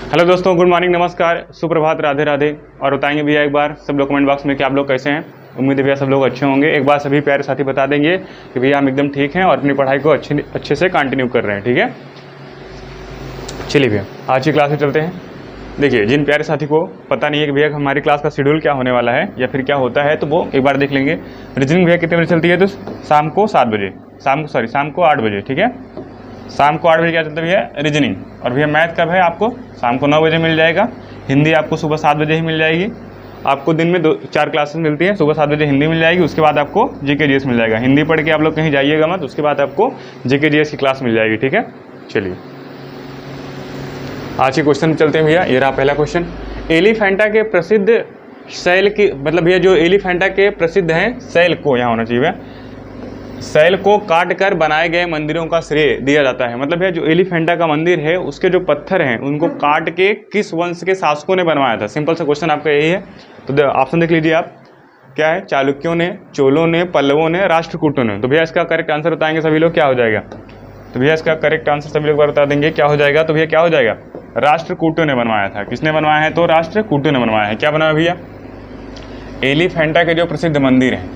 Hello दोस्तों, good morning, नमस्कार, सुप्रभात, राधे राधे। और बताएंगे भैया एक बार सब लोग कमेंट बॉक्स में कि आप लोग कैसे हैं। उम्मीद है भैया सब लोग अच्छे होंगे। एक बार सभी प्यारे साथी बता देंगे कि भैया हम एकदम ठीक हैं और अपनी पढ़ाई को अच्छे से कंटिन्यू कर रहे हैं। ठीक है, चलिए भैया आज की क्लास में चलते हैं। देखिए, जिन प्यारे साथी को पता नहीं है कि भैया हमारी क्लास का शेड्यूल क्या होने वाला है या फिर क्या होता है, तो वो एक बार देख लेंगे। रीजनिंग भैया कितने बजे चलती है? तो शाम को 7 बजे, शाम को 8 बजे। ठीक है, शाम को 8 बजे क्या चलता है भैया? रीजनिंग। और भैया मैथ कब है? आपको शाम को 9 बजे मिल जाएगा। हिंदी आपको सुबह 7 बजे ही मिल जाएगी। आपको दिन में 4 क्लासेस मिलती हैं। सुबह 7 बजे हिंदी मिल जाएगी, उसके बाद आपको जीके जीएस मिल जाएगा। हिंदी पढ़ के आप लोग कहीं जाइएगा मत, उसके बाद आपको जीके जीएस की क्लास मिल जाएगी। ठीक है, चलिए आज के क्वेश्चन में चलते हैं भैया। ये रहा पहला क्वेश्चन। एलिफेंटा के प्रसिद्ध शैल की, मतलब भैया जो एलिफेंटा के प्रसिद्ध हैं शैल को, यहाँ होना चाहिए भैया, शैल को काट कर बनाए गए मंदिरों का श्रेय दिया जाता है। मतलब भैया जो एलिफेंटा का मंदिर है उसके जो पत्थर हैं उनको काट के किस वंश के शासकों ने बनवाया था? सिंपल सा क्वेश्चन आपका यही है। तो ऑप्शन देख लीजिए आप, क्या है? चालुक्यों ने, चोलों ने, पल्लवों ने, राष्ट्रकूटों ने। तो भैया इसका करेक्ट आंसर बताएंगे सभी लोग, क्या हो जाएगा? तो भैया इसका करेक्ट आंसर सभी लोग बता देंगे क्या हो जाएगा। तो भैया क्या हो जाएगा? राष्ट्रकूटों ने बनवाया था। किसने बनवाया है? तो राष्ट्रकूटों ने बनवाया है। क्या बनाया भैया? एलिफेंटा के जो प्रसिद्ध मंदिर हैं,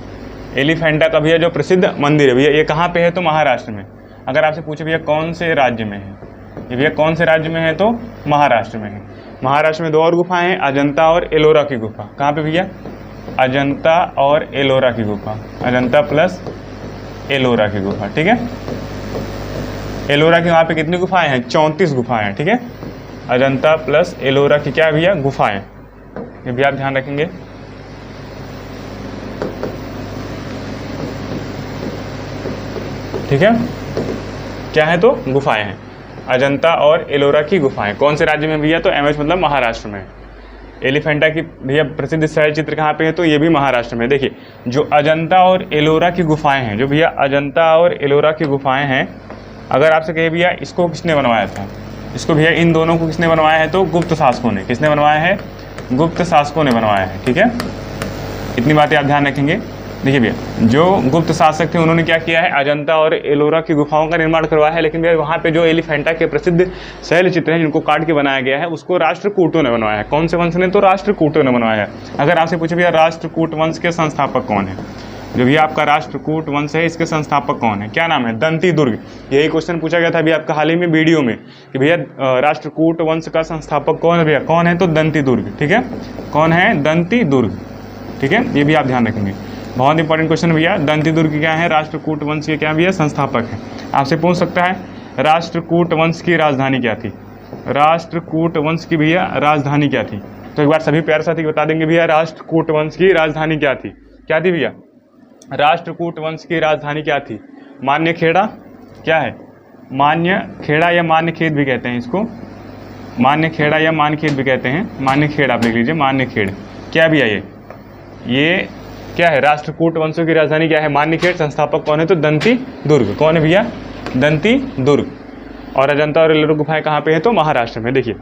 एलिफेंटा का भैया जो प्रसिद्ध मंदिर है भैया, ये कहाँ पे है? तो महाराष्ट्र में। अगर आपसे पूछे भैया कौन से राज्य में है, ये भैया कौन से राज्य में है? तो महाराष्ट्र में है। महाराष्ट्र में 2 और गुफाएं हैं, अजंता और एलोरा की गुफा। कहाँ पे भैया? अजंता और एलोरा की गुफा, अजंता प्लस एलोरा की गुफा। ठीक है, एलोरा की वहाँ पे कितनी गुफाएं हैं? 34 गुफाएं हैं। ठीक है, अजंता प्लस एलोरा की क्या भैया? गुफाएं। ये भी आप ध्यान रखेंगे। ठीक है, क्या है? तो गुफाएं हैं, अजंता और एलोरा की गुफाएं। कौन से राज्य में भैया? तो एमएच मतलब महाराष्ट्र में। एलिफेंटा की भैया प्रसिद्ध शैल चित्र कहाँ पे है? तो ये भी महाराष्ट्र में। देखिए, जो अजंता और एलोरा की गुफाएं हैं, जो भैया अजंता और एलोरा की गुफाएं हैं, अगर आपसे कहे भैया इसको किसने बनवाया था, इसको भैया इन दोनों को किसने बनवाया है? तो गुप्त शासकों ने। किसने बनवाया है? गुप्त शासकों ने बनवाया है। ठीक है, इतनी बातें आप ध्यान रखेंगे। देखिए भैया, जो गुप्त शासक थे उन्होंने क्या किया है? अजंता और एलोरा की गुफाओं का निर्माण करवाया है। लेकिन भैया वहाँ पे जो एलिफेंटा के प्रसिद्ध शैल चित्र हैं जिनको काट के बनाया गया है, उसको राष्ट्रकूटों ने बनवाया है। कौन से वंश ने? तो राष्ट्रकूटों ने बनवाया है। अगर आपसे पूछे भैया राष्ट्रकूट वंश के संस्थापक कौन है, जो भी आपका राष्ट्रकूट वंश है इसके संस्थापक कौन है? क्या नाम है? दंती दुर्ग। यही क्वेश्चन पूछा गया था अभी आपका हाल ही में वीडियो में कि भैया राष्ट्रकूट वंश का संस्थापक कौन है? भैया कौन है? तो दंती दुर्ग। ठीक है, कौन है? दंती दुर्ग। ठीक है, ये भी आप ध्यान रखेंगे, बहुत इंपॉर्टेंट क्वेश्चन भैया। दंती दुर्ग क्या है? राष्ट्रकूट वंश के क्या भैया? संस्थापक है। आपसे पूछ सकता है राष्ट्रकूट वंश की राजधानी क्या थी? राष्ट्रकूट वंश की भैया राजधानी क्या थी? तो एक बार सभी प्यारे साथी बता देंगे भैया राष्ट्रकूट वंश की राजधानी क्या थी? क्या थी भैया? राष्ट्रकूट वंश की राजधानी क्या थी? मान्य खेड़ा। क्या है? मान्य खेड़ा या मान्य खेद भी कहते हैं इसको, मान्य खेड़ा या मान्य खेद भी कहते हैं। मान्य खेड़ आप लिख लीजिए, मान्य खेड़। क्या भैया ये क्या है? राष्ट्रकूट वंशों की राजधानी क्या है? मान्य खेड़। संस्थापक कौन है? तो दंती दुर्ग। कौन है भैया? दंती दुर्ग। और अजंता और एलोरा गुफाएं कहाँ पे है? तो महाराष्ट्र में। देखिए,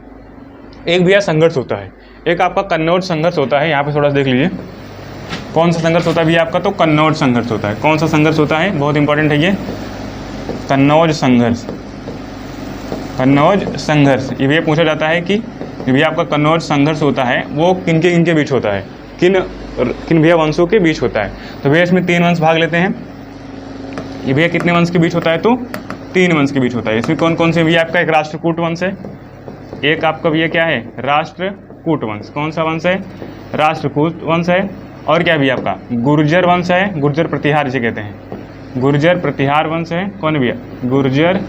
एक भैया संघर्ष होता है, एक आपका कन्नौज संघर्ष होता है। यहाँ पे थोड़ा सा देख लीजिए, कौन सा संघर्ष होता है भैया आपका? तो कन्नौज संघर्ष होता है। कौन सा संघर्ष होता है? बहुत इंपॉर्टेंट है ये, कन्नौज संघर्ष। कन्नौज संघर्ष ये भैया पूछा जाता है कि भैया आपका कन्नौज संघर्ष होता है वो किनके बीच होता है? किन भैया वंशों के बीच होता है? तो भैया इसमें 3 वंश भाग लेते हैं। ये भैया कितने वंश के बीच होता है? तो 3 वंश के बीच होता है। इसमें कौन कौन से भैया? आपका एक राष्ट्रकूट वंश है, एक आपका भैया क्या है? राष्ट्रकूट वंश। कौन सा वंश है? राष्ट्रकूट वंश है। और क्या भैया आपका? गुर्जर वंश है, गुर्जर प्रतिहार जिसे कहते हैं, गुर्जर प्रतिहार वंश है। कौन है भैया? गुर्जर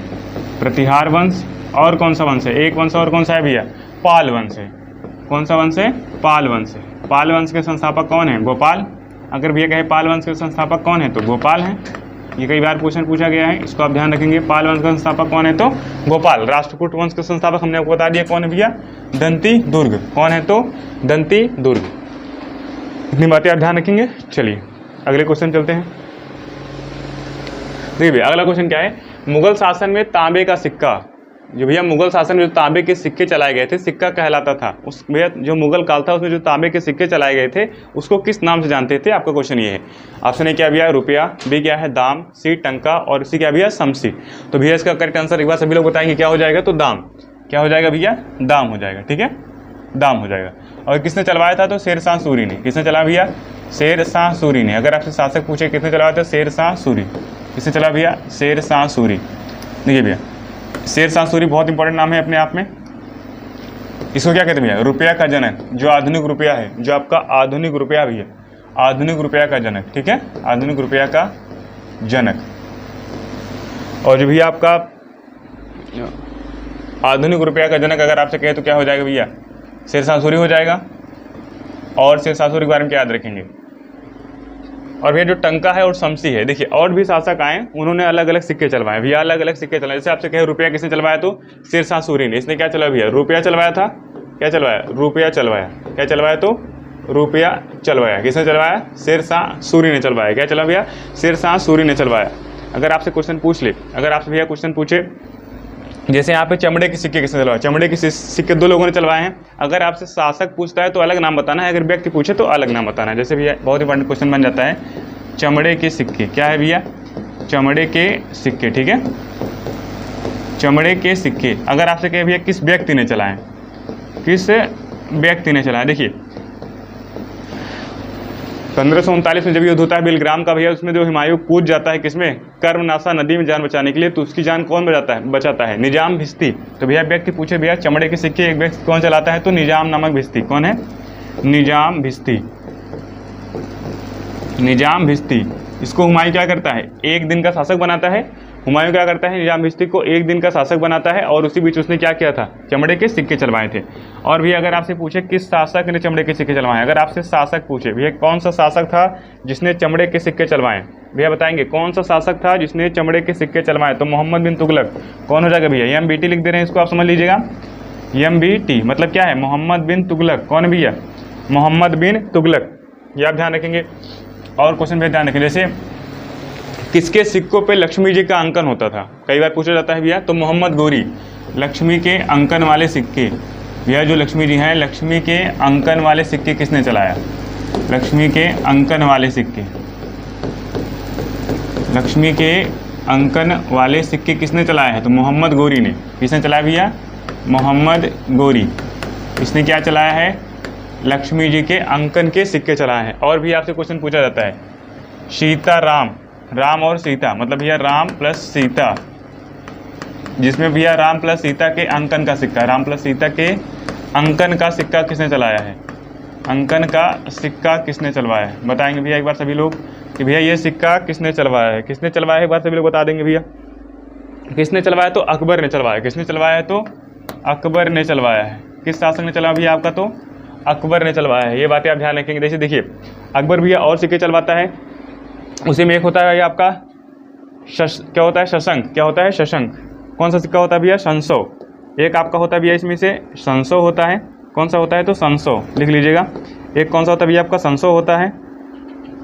प्रतिहार वंश। और कौन सा वंश है? एक वंश और कौन सा है भैया? पाल वंश है। कौन सा वंश है? पाल वंश है। पाल वंश के संस्थापक कौन है? गोपाल। अगर भैया कहे पाल वंश के संस्थापक कौन है? तो गोपाल है। ये कई बार क्वेश्चन पूछा गया है, इसको आप ध्यान रखेंगे। पाल वंश का संस्थापक कौन है? तो गोपाल। राष्ट्रकूट वंश के संस्थापक हमने आपको बता दिया कौन है भैया? दंती दुर्ग। कौन है? तो दंती दुर्ग। इतनी बातें आप ध्यान रखेंगे। चलिए अगले क्वेश्चन चलते हैं। देखिए भैया अगला क्वेश्चन क्या है? मुगल शासन में तांबे का सिक्का, जो भैया मुगल शासन में जो तांबे के सिक्के चलाए गए थे, सिक्का कहलाता था। उस भैया जो मुगल काल था उसमें जो तांबे के सिक्के चलाए गए थे उसको किस नाम से जानते थे? आपका क्वेश्चन ये है। ऑप्शन ए क्या भैया? रुपया, बी क्या है? दाम, सी टंका और सी क्या भैया? शमशी। तो भैया इसका करेक्ट आंसर एक बार सभी लोग बताएंगे क्या हो जाएगा? तो दाम। क्या हो जाएगा भैया, दाम हो जाएगा, ठीक है, दाम हो जाएगा। और किसने चलवाया था, तो शेर शाह सूरी ने। किसने चलाया भैया, शेर शाह सूरी ने। अगर आपसे शासक पूछे किसने चलाया था, शेर शाह सूरी। किसने चला भैया, शेर शाह सूरी। देखिए भैया, शेर शाह सूरी बहुत इंपॉर्टेंट नाम है अपने आप में। इसको क्या कहते हैं भैया, रुपया का जनक। जो आधुनिक रुपया है, जो आपका आधुनिक रुपया भी है, आधुनिक रुपया का जनक, ठीक है, आधुनिक रुपया का जनक। और जो भैया आपका आधुनिक रुपया का जनक अगर आपसे कहे तो क्या हो जाएगा भैया, शेर शाह सूरी हो जाएगा। और शेर शाह सूरी के बारे में क्या याद रखेंगे। और भैया जो टंका है और शमसी है, देखिए और भी शासक आए, उन्होंने अलग अलग सिक्के चलवाए भैया, अलग अलग सिक्के चलवाए। जैसे आपसे कहे रुपया किसने चलवाया, तो शेर शाह सूरी ने। इसने क्या चलवाया भैया, रुपया चलवाया था। क्या चलवाया, रुपया चलवाया। क्या चलवाया, तो रुपया चलवाया। किसने चलवाया, शेर शाह सूरी ने चलवाया। क्या चला भैया, शेर शाह सूरी ने चलवाया। अगर आपसे क्वेश्चन पूछ ले, अगर आपसे भैया क्वेश्चन पूछे, जैसे यहाँ पे चमड़े के सिक्के किसने चलवाए, चमड़े के सिक्के 2 लोगों ने चलवाए हैं। अगर आपसे शासक पूछता है तो अलग नाम बताना है, अगर व्यक्ति पूछे तो अलग नाम बताना है। जैसे भैया बहुत इंपॉर्टेंट क्वेश्चन बन जाता है, चमड़े के सिक्के। क्या है भैया, चमड़े के सिक्के, ठीक है, चमड़े के सिक्के। अगर आपसे कहे भैया किस व्यक्ति ने चलाए, किस व्यक्ति ने चलाया। देखिए 1539 में जब युद्ध होता है बिलग्राम का भैया, उसमें जो हुमायूं कूद जाता है किसमें, कर्मनाशा नदी में जान बचाने के लिए, तो उसकी जान कौन बचाता है, निजाम भिस्ती। तो भैया व्यक्ति पूछे भैया चमड़े के सिक्के एक व्यक्ति कौन चलाता है, तो निजाम नामक भिस्ती। कौन है, निजाम भिस्ती, निजाम भिस्ती। इसको हुमायूं क्या करता है, एक दिन का शासक बनाता है। हुमायूं क्या करता है, निजाम भिस्ती को एक दिन का शासक बनाता है, और उसी बीच उसने क्या किया था, चमड़े के सिक्के चलवाए थे। और भी अगर आपसे पूछे किस शासक ने चमड़े के सिक्के चलवाए, अगर आपसे शासक पूछे भैया कौन सा शासक था जिसने चमड़े के सिक्के चलवाए, भैया बताएंगे कौन सा शासक था जिसने चमड़े के सिक्के चलवाए, तो मोहम्मद बिन तुगलक। कौन हो जाएगा भैया, MBT लिख दे रहे हैं, इसको आप समझ लीजिएगा। MBT मतलब क्या है, मोहम्मद बिन तुगलक। कौन भैया, मोहम्मद बिन तुगलक, ये आप ध्यान रखेंगे। और क्वेश्चन भी ध्यान रखें, जैसे किसके सिक्कों पे लक्ष्मी जी का अंकन होता था, कई बार पूछा जाता है भैया, तो मोहम्मद गोरी। लक्ष्मी के अंकन वाले सिक्के, भैया जो लक्ष्मी जी हैं, लक्ष्मी के अंकन वाले सिक्के किसने चलाया, लक्ष्मी के अंकन वाले सिक्के, लक्ष्मी के अंकन वाले सिक्के किसने चलाया है, तो मोहम्मद गोरी ने। किसने चलाया भैया, मोहम्मद गोरी। इसने क्या चलाया है, लक्ष्मी जी के अंकन के सिक्के चलाए हैं। और भी आपसे क्वेश्चन पूछा जाता है, सीता राम, राम और सीता मतलब भैया राम प्लस सीता, जिसमें भैया राम प्लस सीता के अंकन का सिक्का, राम प्लस सीता के अंकन का सिक्का किसने चलाया है, अंकन का सिक्का किसने चलवाया है, बताएंगे भैया एक बार सभी लोग कि भैया ये सिक्का किसने चलवाया है, किसने चलवाया है, एक बार सभी लोग बता देंगे भैया किसने चलवाया, तो अकबर ने चलवाया। किसने चलवाया है, तो अकबर ने चलवाया है। किस शासक ने चलवाया भैया आपका, तो अकबर ने चलवाया है। ये बातें आप ध्यान रखेंगे। जैसे देखिए अकबर भैया और सिक्के चलवाता है, उसी में एक होता है भैया आपका क्या होता है, शशंक। क्या होता है, शशंक। कौन सा सिक्का होता है भैया, संसो। एक आपका होता है भैया इसमें से संसो होता है। कौन सा होता है, तो संसो, लिख लीजिएगा। एक कौन सा होता है भैया आपका, संसो होता है।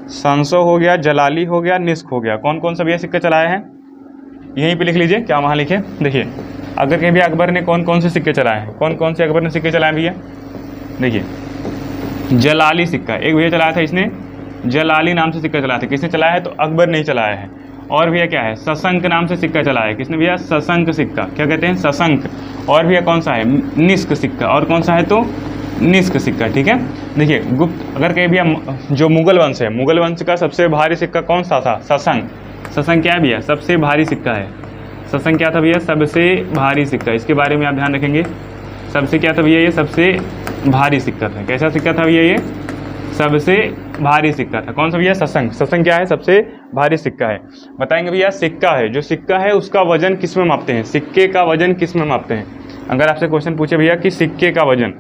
संसो हो गया, जलाली हो गया, निस्क हो गया। कौन कौन सा भैया सिक्के चलाए हैं, यहीं पे लिख लीजिए, क्या वहाँ लिखे। देखिए अगर कहीं भी अकबर ने कौन कौन से सिक्के चलाए हैं, कौन कौन से अकबर ने सिक्के चलाए भैया, देखिए जलाली सिक्का एक भैया चलाया था, इसने जलाली नाम से सिक्का चलाया था। किसने चलाया है, तो अकबर ने ही चलाया है। और भैया क्या है, शशंक नाम से सिक्का चलाया है। किसने भैया, शशंक सिक्का। क्या कहते हैं, शशंक। और भैया कौन सा है, निस्क सिक्का। और कौन सा है, तो निस्क सिक्का। ठीक है, देखिए गुप्त अगर कहीं भैया जो मुगल वंश है, मुगल वंश का सबसे भारी सिक्का कौन सा था, शशंक। शशंक क्या है भैया, सबसे भारी सिक्का है। शशंक क्या था भैया, सबसे भारी सिक्का। इसके बारे में आप ध्यान रखेंगे, सबसे क्या था भैया, ये सबसे भारी सिक्का था। कैसा सिक्का था भैया, ये सबसे भारी सिक्का था। कौन सा भैया, शशंक। शशंक क्या है, सबसे भारी सिक्का है। बताएंगे भैया सिक्का है, जो सिक्का है उसका वजन किस में मापते हैं, सिक्के का वजन किस में मापते हैं। अगर आपसे क्वेश्चन पूछे भैया कि सिक्के का वजन,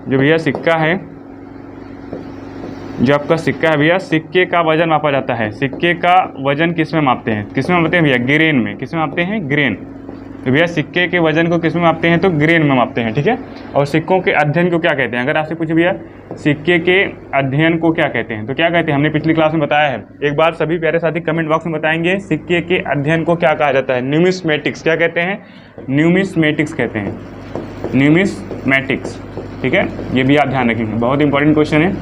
जो भैया सिक्का है, जो आपका सिक्का है भैया, सिक्के का वजन मापा जाता है। सिक्के का वजन किस में मापते हैं, किस में मापते हैं भैया, ग्रेन में। किस में मापते हैं, ग्रेन। तो भैया सिक्के के वजन को किस में मापते हैं, तो ग्रेन में मापते हैं। ठीक है, और सिक्कों के अध्ययन को क्या कहते हैं। अगर आपसे पूछे भैया सिक्के के अध्ययन को क्या कहते हैं, तो क्या कहते हैं, हमने पिछली क्लास में बताया है। एक बार सभी प्यारे साथी कमेंट बॉक्स में बताएंगे सिक्के के अध्ययन को क्या कहा जाता है। न्यूमिस्मेटिक्स। क्या कहते हैं, न्यूमिस्मेटिक्स कहते हैं, न्यूमिस्मेटिक्स। ठीक है, ये भी आप ध्यान रखेंगे, बहुत इंपॉर्टेंट क्वेश्चन है।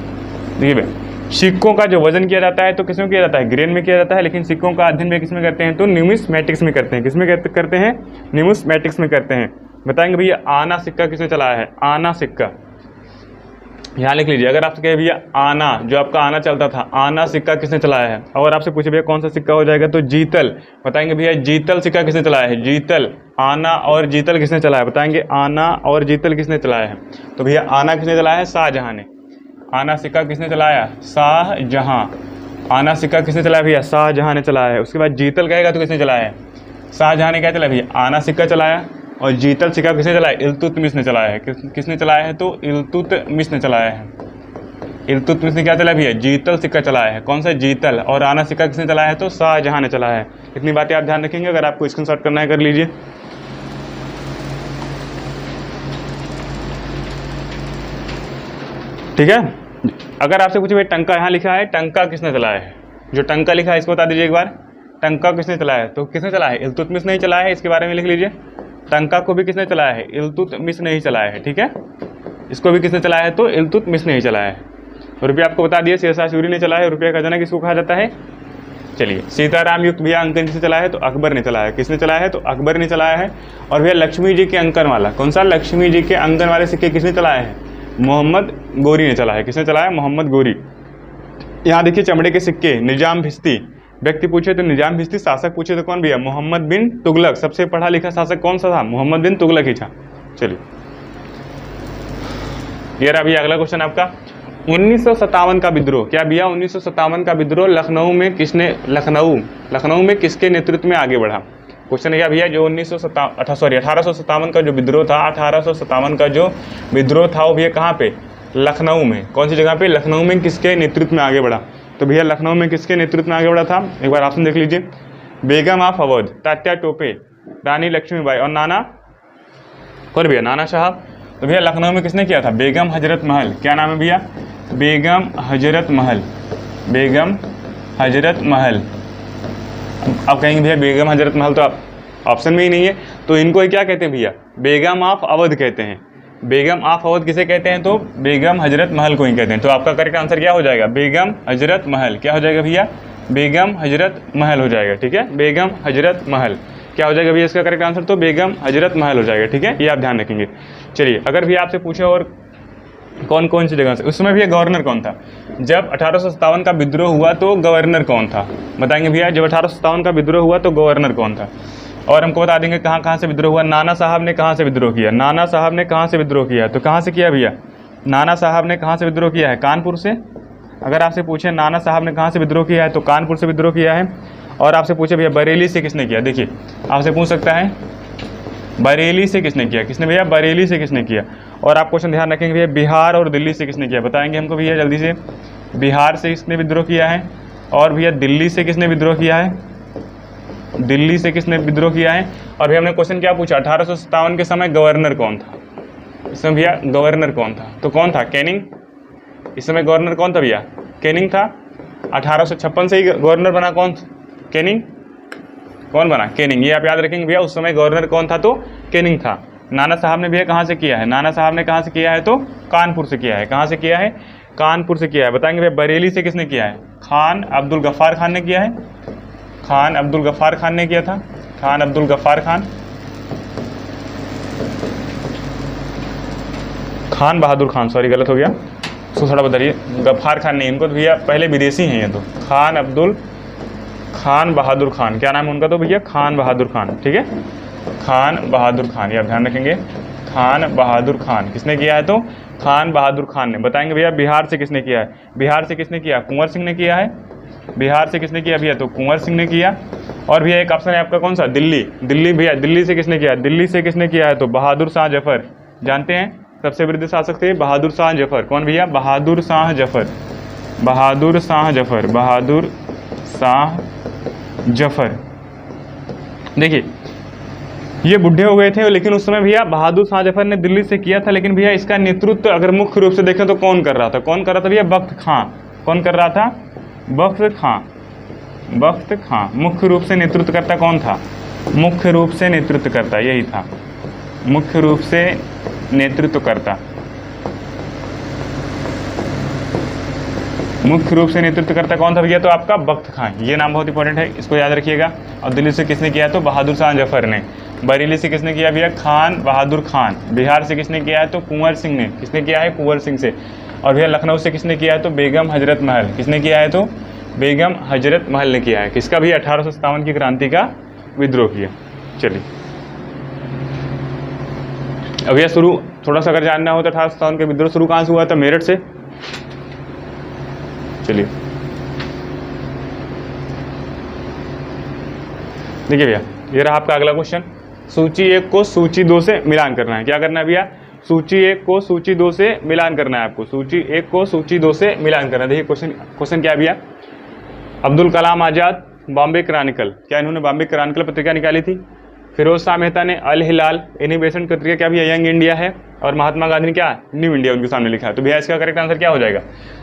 देखिए भाई सिक्कों का जो वजन किया जाता है तो किसमें किया जाता है, ग्रेन में किया जाता है। लेकिन सिक्कों का अध्ययन में किसमें करते हैं, तो न्यूमिस्मेटिक्स में करते हैं। किसमें करते हैं, न्यूमिस्मेटिक्स में करते हैं। बताएंगे भैया आना सिक्का किसने चलाया है, आना सिक्का, यहाँ लिख लीजिए। अगर आपसे कहे भैया आना, जो आपका आना चलता था, आना सिक्का किसने चलाया है, और आपसे पूछे भैया कौन सा सिक्का हो जाएगा, तो जीतल, बताएंगे भैया जीतल सिक्का किसने चलाया है, जीतल। आना और जीतल किसने चलाया है, बताएंगे आना और जीतल किसने चलाया है, तो भैया आना किसने चलाया है, शाहजहां ने। आना सिक्का किसने चलाया, शाहजहां। आना सिक्का किसने चलाया भैया, शाहजहां ने चलाया है। उसके बाद जीतल कहेगा तो किसने चलाया है, शाहजहां ने क्या चलाया भैया, आना सिक्का चलाया। और जीतल सिक्का किसने चलाया, इल्तुतमिश ने चलाया है। किसने चलाया है, तो इल्तुतमिश ने चलाया है। इल्तुतमिश ने क्या चलाया भैया, जीतल सिक्का चलाया है। कौन सा, जीतल। और आना सिक्का किसने चलाया है, तो शाहजहां ने चलाया है। इतनी बातें आप ध्यान रखेंगे, अगर आपको स्क्रीनशॉट करना है कर लीजिए। ठीक है। अगर आपसे पूछे भाई टंका, यहाँ लिखा है टंका किसने चलाया है, जो टंका लिखा है इसको बता दीजिए एक बार, टंका किसने चलाया है, तो किसने चलाया है, इल्तुतमिश नहीं चलाया है, इसके बारे में लिख लीजिए। टंका को भी किसने चलाया है, इल्तुतमिश नहीं चलाया है। ठीक है, इसको भी किसने चलाया है, तो इल्तुतमिश नहीं चलाया है। रुपया आपको बता दिया, शेरशाह सूरी ने चलाया है। रुपया का खजाना किसको कहा जाता है, चलिए। सीताराम युक्त भैया अंकन किसने चलाया है, तो अकबर ने चलाया है। किसने चलाया है, तो अकबर ने चलाया है। और भैया लक्ष्मी जी के अंकन वाला, कौन सा, लक्ष्मी जी के अंकन वाले सिक्के किसने चलाए हैं, मोहम्मद गोरी ने चलाया है। किसने चलाया, मोहम्मद गोरी। यहाँ देखिए चमड़े के सिक्के, निजाम भिस्ती, व्यक्ति पूछे तो निजाम भिस्ती, शासक पूछे तो कौन भैया, मोहम्मद बिन तुगलक। सबसे पढ़ा लिखा शासक कौन सा था, मोहम्मद बिन तुगलक ही था। चलिए ये रहा भैया अगला क्वेश्चन आपका, 1957 का विद्रोह। क्या भैया 1957 का विद्रोह लखनऊ में किसने, लखनऊ में किसके नेतृत्व में आगे बढ़ा। क्वेश्चन है क्या भैया, जो 1857 का जो विद्रोह था, 1857 का जो विद्रोह था वो भैया कहाँ पे, लखनऊ में। कौन सी जगह पे, लखनऊ में किसके नेतृत्व में आगे बढ़ा, तो भैया लखनऊ में किसके नेतृत्व में आगे बढ़ा था, एक बार ऑप्शन देख लीजिए। बेगम ऑफ अवध, तात्या टोपे, रानी लक्ष्मीबाई और नाना कौन भैया, नाना साहब। तो भैया लखनऊ में किसने किया था, बेगम हजरत महल। क्या नाम है भैया, बेगम हजरत महल, बेगम हजरत महल। अब कहेंगे भैया बेगम हजरत महल तो आप ऑप्शन में ही नहीं है, तो इनको क्या कहते हैं भैया, बेगम ऑफ अवध कहते हैं। बेगम ऑफ अवध किसे कहते हैं, तो बेगम हजरत महल को ही कहते हैं। तो आपका करेक्ट आंसर क्या हो जाएगा, बेगम हजरत महल। क्या हो जाएगा भैया, बेगम हजरत महल हो जाएगा। ठीक है, बेगम हजरत महल क्या हो जाएगा भैया, इसका करेक्ट आंसर तो बेगम हजरत महल हो जाएगा। ठीक है, ये आप ध्यान रखेंगे। चलिए अगर भी आपसे पूछे और कौन कौन सी जगह से, उस समय भैया गवर्नर कौन था, जब 1857 का विद्रोह हुआ तो गवर्नर कौन था, बताएंगे भैया। जब 1857 का विद्रोह हुआ तो गवर्नर कौन था, और हमको बता देंगे कहाँ कहाँ से विद्रोह हुआ। नाना साहब ने कहाँ से विद्रोह किया, नाना साहब ने कहाँ से विद्रोह किया, तो कहाँ से किया भैया, नाना साहब ने कहाँ से विद्रोह किया है, कानपुर से। अगर आपसे पूछे नाना साहब ने कहाँ से विद्रोह किया है, तो कानपुर से विद्रोह किया है। और आपसे पूछे भैया बरेली से किसने किया, देखिए आपसे पूछ सकता है बरेली से किसने किया, किसने भैया, बरेली से किसने किया। और आप क्वेश्चन ध्यान रखेंगे भैया बिहार और दिल्ली से किसने किया, बताएंगे हमको भैया जल्दी से। बिहार से किसने विद्रोह किया है, और भैया दिल्ली से किसने विद्रोह किया है, दिल्ली से किसने विद्रोह किया है। और भैया हमने क्वेश्चन क्या पूछा, 1857 के समय गवर्नर कौन था, इस समय भैया गवर्नर कौन था, तो कौन था, कैनिंग। इस समय गवर्नर कौन था भैया, कैनिंग था। 1856 से ही गवर्नर बना कौन, कैनिंग। कौन बना, कैनिंग। ये आप याद रखेंगे भैया, उस समय गवर्नर कौन था, तो कैनिंग था। नाना साहब ने भैया कहाँ से किया है, नाना साहब ने कहाँ से किया है, तो कानपुर से किया है। कहाँ से किया है, कानपुर से किया है। बताएंगे भैया बरेली से किसने किया है, खान अब्दुल गफ्फार खान ने किया है, खान अब्दुल गफ्फार खान ने किया था, खान अब्दुल गफ्फार खान। खान बहादुर खान, सॉरी गलत हो गया, उसको थोड़ा बताइए, गफ्फार खान नहीं, इनको तो भैया पहले विदेशी हैं ये तो। खान बहादुर खान, क्या नाम है उनका, तो भैया खान बहादुर खान। ठीक है, खान बहादुर खान, ये आप ध्यान रखेंगे, खान बहादुर खान। किसने किया है, तो खान बहादुर खान ने। बताएंगे भैया बिहार से किसने किया है, बिहार से किसने किया, कुंवर सिंह ने किया है। बिहार से किसने किया भैया, तो कुंवर सिंह ने किया। और भैया एक ऑप्शन है आपका कौन सा, दिल्ली। दिल्ली भैया दिल्ली से किसने किया, दिल्ली से किसने किया है, तो बहादुर शाह जफर। जानते हैं सबसे वृद्ध शासक थे बहादुर शाह जफर। कौन भैया, बहादुर शाह जफर, बहादुर शाह जफर, बहादुर शाह जफर। देखिए ये बुढ़े हो गए थे, लेकिन उस समय भैया बहादुर शाह जफर ने दिल्ली से किया था। लेकिन भैया इसका नेतृत्व अगर मुख्य रूप से देखें तो कौन कर रहा था, कौन कर रहा था भैया, बख्त खां। कौन कर रहा था, बख्त खां, बख्त खां। मुख्य रूप से नेतृत्वकर्ता कौन था, मुख्य रूप से नेतृत्वकर्ता यही था, मुख्य रूप से नेतृत्वकर्ता मुख्य रूप से नेतृत्व करता कौन था भैया? तो आपका बख्त खां, ये नाम बहुत इंपॉर्टेंट है, इसको याद रखिएगा। और दिल्ली से किसने किया? तो बहादुर शाह जफर ने। बरेली से किसने किया भैया? खान बहादुर खान। बिहार से किसने किया है? तो कुंवर सिंह ने। किसने किया है? कुंवर सिंह से। और भैया लखनऊ से किसने किया है? तो बेगम हजरत महल। किसने किया है? तो बेगम हजरत महल ने किया है। किसका भैया? 1857 की क्रांति का विद्रोह किया। चलिए अब भैया शुरू थोड़ा सा अगर जानना हो तो 1857 का विद्रोह शुरू कहाँ से हुआ था? मेरठ से। चलिए देखिए भैया, ये रहा आपका अगला क्वेश्चन। सूची 1 को सूची 2 से मिलान करना है। क्या करना है भैया? सूची 1 को सूची 2 से मिलान करना है आपको। सूची 1 को सूची 2 से मिलान करना है। देखिए क्वेश्चन क्या है भैया? अब्दुल कलाम आज़ाद बॉम्बे क्रॉनिकल, क्या इन्होंने बॉम्बे क्रॉनिकल पत्रिका निकाली थी? फिरोज शाह मेहता ने अल हिलाल, इनिबेशन पत्रिका क्या भैया? यंग इंडिया है। और महात्मा गांधी ने क्या? न्यू इंडिया उनके सामने लिखा है। तो भैया इसका करेक्ट आंसर क्या हो जाएगा?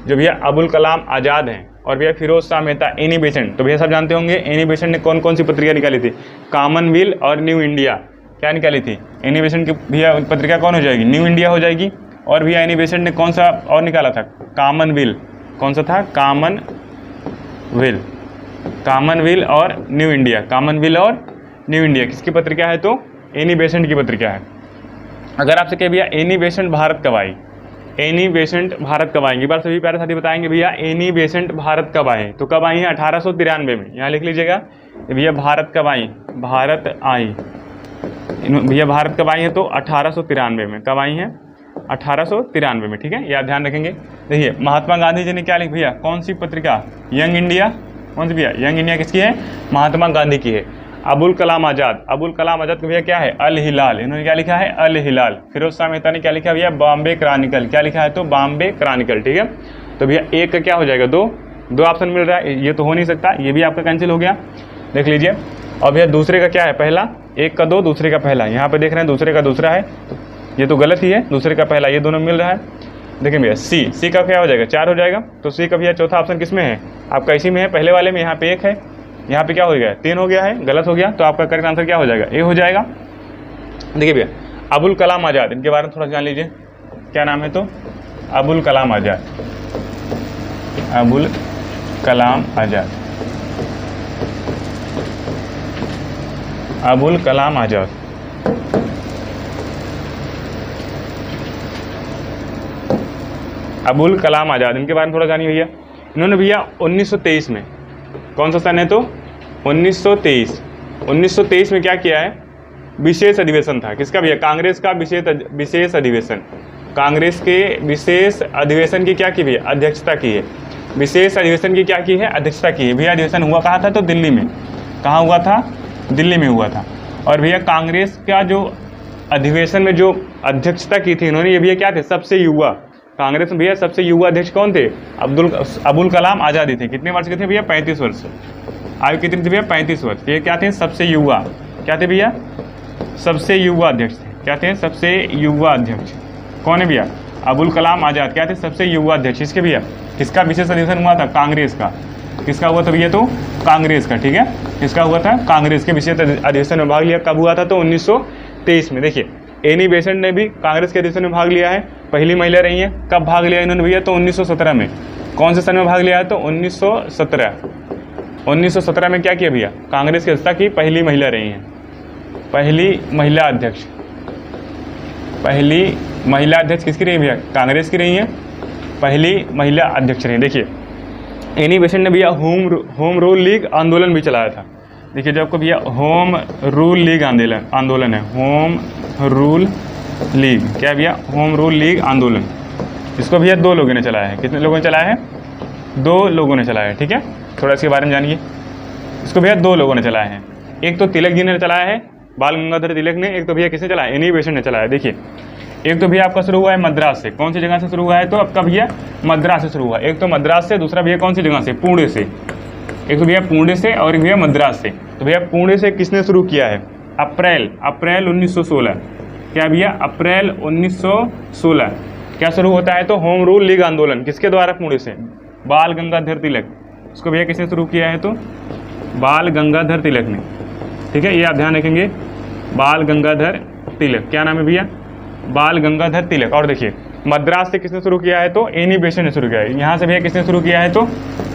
जो भैया अबुल कलाम आज़ाद हैं और भैया फिरोज शाह मेहता इनिबेशन, तो भैया सब जानते होंगे इनिबेशन ने कौन कौन सी पत्रिका निकाली थी? कॉमनवेल्थ और न्यू इंडिया क्या निकाली थी? इनिबेशन की भैया पत्रिका कौन हो जाएगी? न्यू इंडिया हो जाएगी। और भैया इनिबेशन ने कौन सा और निकाला था? कॉमनवेल्थ। कौन सा था? कॉमनवेल्थ और न्यू इंडिया। कॉमनवेल्थ और न्यू इंडिया किसकी पत्रिका है? तो एनी बेसेंट की पत्रिका है। अगर आपसे कहे भैया एनी बेसेंट भारत कब आई? एनी बेसेंट भारत कब आएंगे? एक बार सभी प्यारे साथी बताएंगे भैया एनी बेसेंट भारत कब आए? तो कब आई हैं? 1893 में। यहाँ लिख लीजिएगा भैया भारत कब आई? भारत आई भैया भारत कब आई है? तो 1893 में। कब आई हैं? 1893 में। ठीक है, ये आप ध्यान रखेंगे। देखिए महात्मा गांधी जी ने क्या लिखा भैया? कौन सी पत्रिका? Young India. कौन सी भैया? यंग इंडिया किसकी है? महात्मा गांधी की है। अबुल कलाम आज़ाद का भैया क्या है? अल हिलाल, इन्होंने क्या लिखा है? अल हिलाल। फिरोज शाह मेहता ने क्या लिखा भैया? बॉम्बे क्रॉनिकल। क्या लिखा है? तो बॉम्बे क्रॉनिकल। ठीक है, तो भैया एक का क्या हो जाएगा? दो ऑप्शन मिल रहा है, ये तो हो नहीं सकता, ये भी आपका कैंसिल हो गया। देख लीजिए। और भैया दूसरे का क्या है? पहला। एक का 2, दूसरे का पहला। यहाँ पे देख रहे हैं दूसरे का दूसरा है, ये तो गलत ही है। दूसरे का पहला, ये दोनों मिल रहा है। देखिए भैया सी का क्या हो जाएगा? 4 हो जाएगा। तो सी का भैया चौथा ऑप्शन किस में है? आपका इसी में है, पहले वाले में। यहाँ पे 1 है, यहाँ पे क्या हो गया? 3 हो गया है, गलत हो गया। तो आपका करेक्ट आंसर क्या हो जाएगा? ए हो जाएगा। देखिए भैया अबुल कलाम आज़ाद, इनके बारे में थोड़ा जान लीजिए। क्या नाम है? तो अबुल कलाम आज़ाद। अबुल कलाम आज़ाद, अबुल कलाम आज़ाद। अबुल कलाम आज़ाद, इनके बारे में थोड़ा जानिए भैया। इन्होंने भैया 1923 में, कौन सा सन है? तो 1923 में क्या किया है? विशेष अधिवेशन था। किसका भैया? कांग्रेस का विशेष अधिवेशन। कांग्रेस के विशेष अधिवेशन की क्या की भैया? अध्यक्षता की है। विशेष अधिवेशन की क्या की है? अध्यक्षता की है। भैया अधिवेशन हुआ कहाँ था? तो दिल्ली में। कहाँ हुआ था? दिल्ली में हुआ था। और भैया कांग्रेस का जो अधिवेशन में जो अध्यक्षता की थी इन्होंने, ये भैया क्या थे? सबसे युवा। कांग्रेस में भैया सबसे युवा अध्यक्ष कौन थे? अबुल कलाम आज़ाद थे। कितने वर्ष के थे भैया? 35 वर्ष। आयु कितनी थी भैया? 35 वर्ष। ये क्या थे? सबसे युवा। क्या थे भैया? सबसे युवा अध्यक्ष थे। क्या थे? सबसे युवा अध्यक्ष। कौन है भैया? अबुल कलाम आज़ाद क्या थे? सबसे युवा अध्यक्ष। इसके भैया किसका विशेष अधिवेशन हुआ था? कांग्रेस का। किसका हुआ था भैया? तो कांग्रेस का। ठीक है, किसका हुआ था? कांग्रेस के विशेष अधिवेशन में भाग लिया। कब हुआ था? तो 1923 में। देखिए एनी बेसेंट ने भी कांग्रेस के अधिवेशन में भाग लिया है, पहली महिला रही हैं। कब भाग लिया इन्होंने भैया? तो 1917 में। कौन से सन में भाग लिया है? तो 1917 में क्या किया भैया? कांग्रेस की सदस्यता की पहली महिला रही हैं, पहली महिला अध्यक्ष। पहली महिला अध्यक्ष किसकी रही भैया? कांग्रेस की रही हैं, पहली महिला अध्यक्ष रही। देखिए एनी बेसेंट ने भैया होम रूल लीग आंदोलन भी चलाया था। देखिए जब को भैया होम रूल लीग आंदोलन है, होम रूल लीग। क्या भैया? होम रूल लीग आंदोलन। इसको भैया 2 लोगों ने चलाया है। कितने लोगों ने चलाया है? 2 लोगों ने चलाया है। ठीक है, थोड़ा इसके बारे में जानिए। इसको भैया 2 लोगों ने चलाया है। एक तो तिलक जी ने चलाया है, बाल गंगाधर तिलक ने। एक तो भैया किसने चलाया? एनी बेसेंट ने चलाया। देखिए एक तो भैया आपका शुरू हुआ है मद्रास से। कौन सी जगह से शुरू हुआ है? तो आपका भैया मद्रास से शुरू हुआ। एक तो मद्रास से, दूसरा भैया कौन सी जगह से? पुणे से। एक तो भैया पुणे से और एक भैया मद्रास से। तो भैया पुणे से किसने शुरू किया है? अप्रैल 1916। क्या भैया? अप्रैल 1916 क्या शुरू होता है? तो होम रूल लीग आंदोलन। किसके द्वारा? पुणे से। बाल गंगाधर तिलक। इसको भैया किसने शुरू किया है? तो बाल गंगाधर तिलक ने। ठीक है, ये आप ध्यान रखेंगे, बाल गंगाधर तिलक। क्या नाम है भैया? बाल गंगाधर तिलक। और देखिए मद्रास से किसने शुरू किया है तो एनी बेसेंट ने शुरू किया है। यहाँ से भैया किसने शुरू किया है तो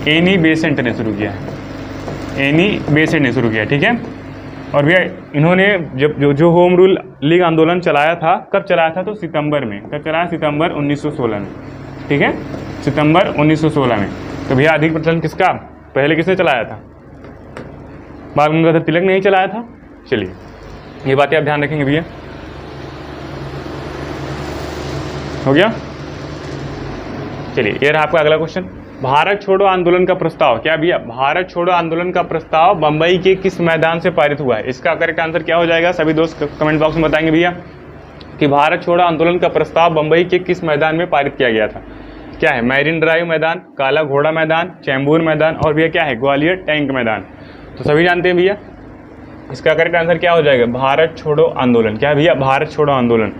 एनी बेसेंट ने शुरू किया है, एनी बेसेंट ने शुरू किया है, ठीक है। और भैया इन्होंने जब जो होम रूल लीग आंदोलन चलाया था, कब चलाया था तो सितंबर में, कब चलाया सितंबर 1916 में, ठीक है, सितंबर 1916 में। तो भैया अधिक प्रचलन किसका, पहले किसने चलाया था, बाल गंगाधर तिलक ने ही चलाया था। चलिए ये बातें आप ध्यान रखेंगे भैया, हो गया। चलिए ये रहा आपका अगला क्वेश्चन, भारत छोड़ो आंदोलन का प्रस्ताव, क्या भैया भारत छोड़ो आंदोलन का प्रस्ताव बंबई के किस मैदान से पारित हुआ है। इसका करेक्ट आंसर क्या हो जाएगा, सभी दोस्त कमेंट बॉक्स में बताएंगे भैया कि भारत छोड़ो आंदोलन का प्रस्ताव बंबई के किस मैदान में पारित किया गया था। क्या है, मैरिन ड्राइव मैदान, काला घोड़ा मैदान, चैम्बूर मैदान, और भैया क्या है, ग्वालियर टैंक मैदान। तो सभी जानते हैं भैया, इसका करेक्ट आंसर क्या हो जाएगा, भारत छोड़ो आंदोलन। क्या है भैया, भारत छोड़ो आंदोलन।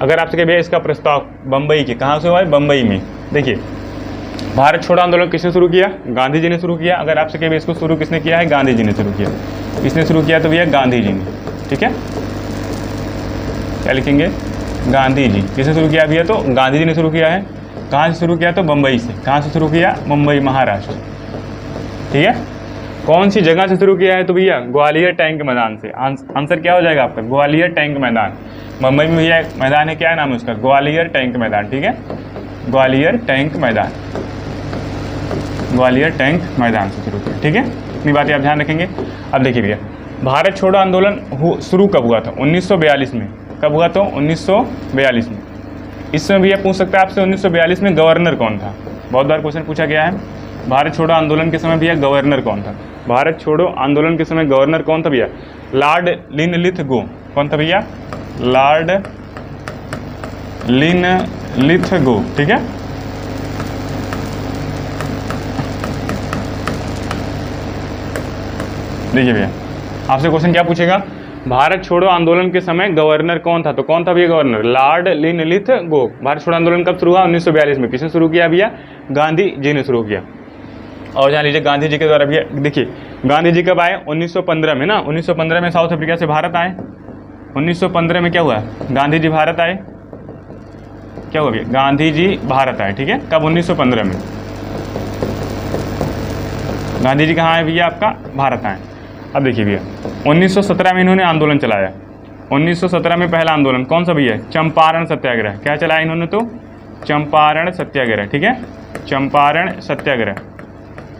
अगर आपसे कहे भैया इसका प्रस्ताव बंबई के कहाँ से हुआ है, बंबई में। देखिए भारत छोड़ो आंदोलन किसने शुरू किया, गांधी जी ने शुरू किया। अगर आपसे कहे इसको शुरू किसने किया है, गांधी जी ने शुरू किया। किसने शुरू किया तो भैया गांधी जी ने, ठीक है। क्या लिखेंगे, गांधी जी। किसने शुरू किया भैया तो गांधी जी ने शुरू किया है। कहाँ से शुरू किया तो बंबई से। कहाँ से शुरू किया, मुंबई महाराष्ट्र, ठीक है। कौन सी जगह से शुरू किया है तो भैया ग्वालियर टैंक मैदान से। आंसर क्या हो जाएगा आपका, ग्वालियर टैंक मैदान। मुंबई में भैया मैदान है, क्या नाम है उसका, ग्वालियर टैंक मैदान, ठीक है, ग्वालियर टैंक मैदान, ग्वालियर टैंक मैदान से शुरू किया, ठीक है। इतनी बातें आप ध्यान रखेंगे। अब देखिए भैया भारत छोड़ो आंदोलन शुरू कब हुआ था, 1942 में। कब हुआ तो 1942 में। इसमें भैया पूछ सकता है आपसे 1942 में गवर्नर कौन था, बहुत बार क्वेश्चन पूछा गया है। भारत छोड़ो आंदोलन के समय भैया गवर्नर कौन था, भारत छोड़ो आंदोलन के समय गवर्नर कौन था भैया, लॉर्ड लिनलिथगो। कौन था भैया, लॉर्ड लिनलिथगो, ठीक है। देखिए भैया आपसे क्वेश्चन क्या पूछेगा, भारत छोड़ो आंदोलन के समय गवर्नर कौन था, तो कौन था भैया गवर्नर, लॉर्ड लिनलिथगो। भारत छोड़ो आंदोलन कब शुरू हुआ, 1942 में। किसने शुरू किया भैया, गांधी जी ने शुरू किया। और जान लीजिए गांधी जी के द्वारा भैया, देखिए गांधी जी कब आए, 1915 में ना, 1915 में साउथ अफ्रीका से भारत आए। 1915 में क्या हुआ, गांधी जी भारत आए। क्या हुआ भैया, गांधी जी भारत आए, ठीक है। कब, 1915 में। गांधी जी कहाँ आए भैया, आपका भारत आए। अब देखिए भैया 1917 में इन्होंने आंदोलन चलाया। 1917 में पहला आंदोलन कौन सा भैया, चंपारण सत्याग्रह। क्या चलाया इन्होंने तो, चंपारण सत्याग्रह, ठीक है, चंपारण सत्याग्रह।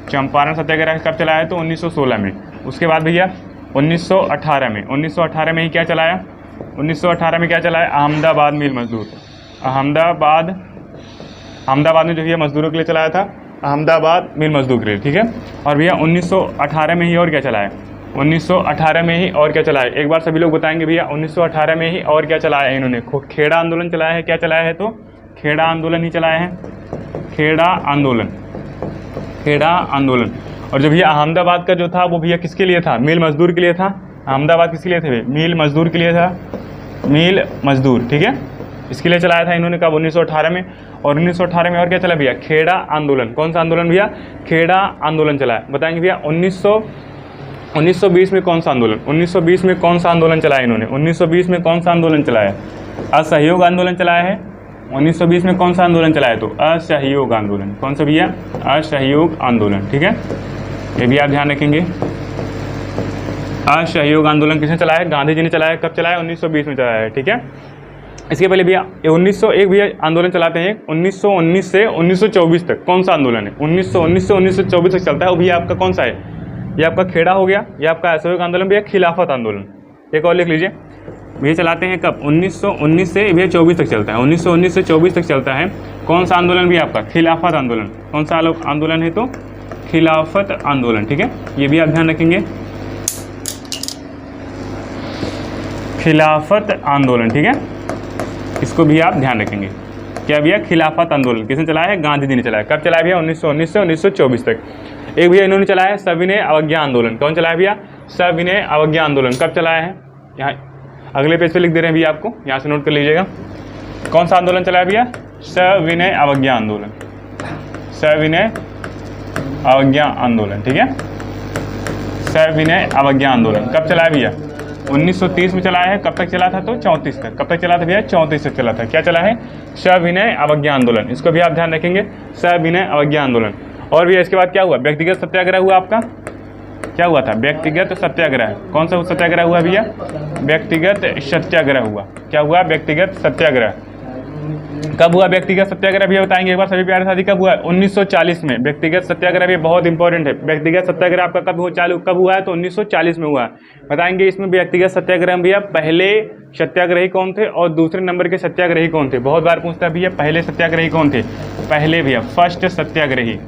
चंपारण सत्याग्रह कब चलाया तो 1916 में। उसके बाद भैया 1918 में, 1918 में ही क्या चलाया, 1918 में क्या चलाया, अहमदाबाद मिल मजदूर। अहमदाबाद में जो भैया मजदूरों के लिए चलाया था, अहमदाबाद मिल मजदूर के लिए, ठीक है। और भैया 1918 में ही और क्या चलाया, 1918 में ही और क्या चलाया, एक बार सभी लोग बताएंगे भैया 1918 में ही और क्या चलाया है इन्होंने, खेड़ा आंदोलन चलाया है। क्या चलाया है तो खेड़ा आंदोलन ही चलाया है, खेड़ा आंदोलन, खेड़ा आंदोलन। और जो भैया अहमदाबाद का जो था वो भैया किसके लिए था, मिल मजदूर के लिए था। अहमदाबाद किसके लिए थे, मिल मजदूर के लिए था, मिल मजदूर, ठीक है। इसके लिए चलाया था इन्होंने कब, 1918 में। और 1918 में और क्या चला भैया, खेड़ा आंदोलन। कौन सा आंदोलन भैया, खेड़ा आंदोलन चलाया। बताएंगे भैया 1920 में कौन सा आंदोलन, 1920 में कौन सा आंदोलन चलाया इन्होंने, 1920 में कौन सा आंदोलन चलाया, असहयोग आंदोलन चलाया है। 1920 में कौन सा आंदोलन चलाया तो असहयोग आंदोलन। कौन सा भैया, असहयोग आंदोलन, ठीक है। ये भी आप ध्यान रखेंगे। असहयोग आंदोलन किसने चलाया, गांधी जी ने चलाया। कब चलाया, 1920 में चलाया है, ठीक है। इसके पहले भैया 1901 भैया आंदोलन चलाते हैं, 1919 से 1924 तक। कौन सा आंदोलन है, 1919 से 1924 तक चलता है। वो भैया आपका कौन सा है, ये आपका खेड़ा हो गया, ये आपका असहयोग आंदोलन भैया खिलाफत आंदोलन। एक और लिख लीजिए भैया, चलाते हैं कब, 1919 से भैया 24 तक चलता है, 1919 से 24 तक चलता है। कौन सा आंदोलन भी आपका, खिलाफत आंदोलन। कौन सा आंदोलन है तो खिलाफत आंदोलन, ठीक है। ये भी आप ध्यान रखेंगे, खिलाफत आंदोलन, ठीक है। इसको भी आप ध्यान रखेंगे। क्या भैया, खिलाफत आंदोलन किसने चलाया है, गांधी जी ने चलाया। कब चलाया भैया, 1919 से 1924 तक। एक भैया इन्होंने चलाया है सविनय अवज्ञा आंदोलन। कौन चलाया भैया, सविनय अवज्ञा आंदोलन। कब चलाया है, यहाँ अगले पेज पे लिख दे रहे हैं भैया, आपको यहाँ से नोट कर लीजिएगा। कौन सा आंदोलन चलाया भैया, सविनय अवज्ञा आंदोलन, सविनय अवज्ञा आंदोलन, ठीक है। सविनय अवज्ञा आंदोलन कब चलाया भैया, 1930 में चला है। कब तक चला था? तो 34 तक। कब तक चला था भैया? 34 तक चला था। क्या चला है? सविनय अवज्ञा आंदोलन। इसको भी आप ध्यान रखेंगे, सविनय अवज्ञा आंदोलन। और भैया इसके बाद क्या हुआ? व्यक्तिगत सत्याग्रह हुआ आपका। क्या हुआ था? व्यक्तिगत सत्याग्रह। कौन सा सत्याग्रह हुआ भैया? व्यक्तिगत सत्याग्रह हुआ। क्या हुआ? व्यक्तिगत सत्याग्रह। कब हुआ व्यक्तिगत सत्याग्रह भैया बताएंगे एक बार सभी प्यारे साथी? कब हुआ? 1940 में। व्यक्तिगत सत्याग्रह भी बहुत इंपॉर्टेंट है। व्यक्तिगत सत्याग्रह आपका कब हुआ है? तो 1940 में हुआ। बताएंगे इसमें व्यक्तिगत सत्याग्रह भैया पहले सत्याग्रही कौन थे और दूसरे नंबर के सत्याग्रही कौन थे? बहुत बार पूछता है भैया पहले सत्याग्रही कौन थे? पहले भैया फर्स्ट सत्याग्रही।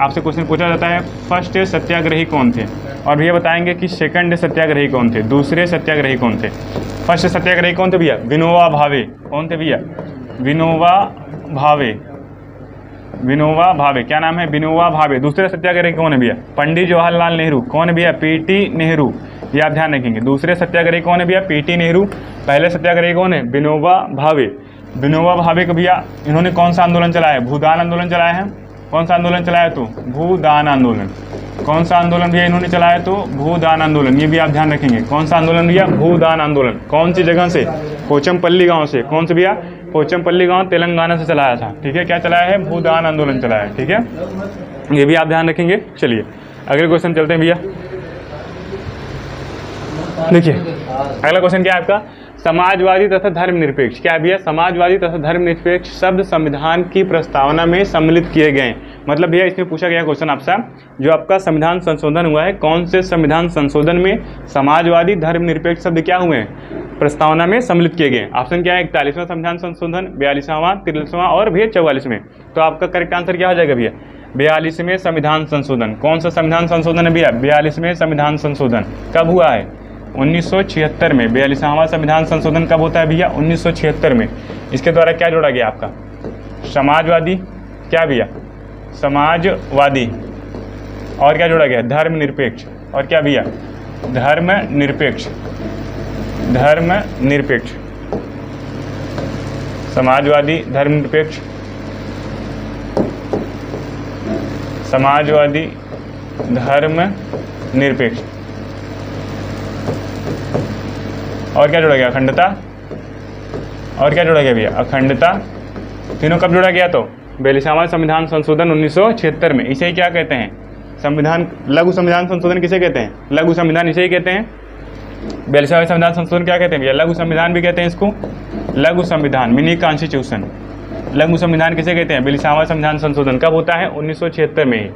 आपसे क्वेश्चन पूछा जाता है फर्स्ट सत्याग्रही कौन थे, और भैया बताएंगे कि सेकंड सत्याग्रही कौन थे, दूसरे सत्याग्रही कौन थे। फर्स्ट सत्याग्रही कौन थे भैया? विनोबा भावे। कौन थे भैया? विनोबा भावे। विनोबा भावे। क्या नाम है? विनोबा भावे। दूसरे सत्याग्रही कौन है भैया? पंडित जवाहरलाल नेहरू। कौन है भैया? पीटी नेहरू। ये आप ध्यान रखेंगे। दूसरे सत्याग्रही कौन है भैया? पीटी नेहरू। पहले सत्याग्रही कौन है? विनोबा भावे। विनोबा भावे को भैया इन्होंने कौन सा आंदोलन चलाया है? भूदान आंदोलन चलाया है। कौन सा आंदोलन चलाया? तो भूदान आंदोलन। कौन सा आंदोलन भैया इन्होंने चलाया? तो भूदान आंदोलन। ये भी आप ध्यान रखेंगे। कौन सा आंदोलन भैया? भूदान आंदोलन। कौन सी जगह से? पोचमपल्ली गांव से। कौन से भैया? पोचमपल्ली गांव तेलंगाना से चलाया था। ठीक है, क्या चलाया है? भूदान आंदोलन चलाया है। ठीक है, ये भी आप ध्यान रखेंगे। चलिए अगले क्वेश्चन चलते हैं भैया। देखिए अगला क्वेश्चन क्या है आपका? समाजवादी तथा धर्मनिरपेक्ष। क्या है भैया? समाजवादी तथा धर्मनिरपेक्ष शब्द संविधान की प्रस्तावना में सम्मिलित किए गए। मतलब भैया इसमें पूछा गया क्वेश्चन आपसे, जो आपका संविधान संशोधन हुआ है, कौन से संविधान संशोधन में समाजवादी धर्मनिरपेक्ष शब्द क्या हुए हैं? प्रस्तावना में सम्मिलित किए गए। ऑप्शन क्या है? 41वां संविधान संशोधन, 42वां, 43वां और भैया 44वें। तो आपका करेक्ट आंसर क्या हो जाएगा भैया? 42वें संविधान संशोधन। कौन सा संविधान संशोधन है भैया? 42वें संविधान संशोधन। कब हुआ है? 1976 में। 42वां संविधान संशोधन कब होता है भैया? 1976 में। इसके द्वारा क्या जोड़ा गया आपका? समाजवादी। क्या भैया? समाजवादी। और क्या जोड़ा गया? धर्मनिरपेक्ष। और क्या भैया? धर्मनिरपेक्ष। धर्मनिरपेक्ष। समाजवादी, धर्मनिरपेक्ष। समाजवादी, धर्मनिरपेक्ष। और क्या जोड़ा गया? अखंडता। और क्या जोड़ा गया भैया? अखंडता। तीनों कब जोड़ा गया? तो 42वां संविधान संशोधन 1976 में। इसे क्या कहते हैं? संविधान, लघु संविधान संशोधन किसे कहते हैं? लघु संविधान इसे ही कहते हैं। 42वां संविधान संशोधन क्या कहते हैं भैया? लघु संविधान भी कहते हैं इसको। लघु संविधान, मिनी कॉन्स्टिट्यूशन। लघु संविधान किसे कहते हैं? 42वां संविधान संशोधन कब होता है? 1976 में ही।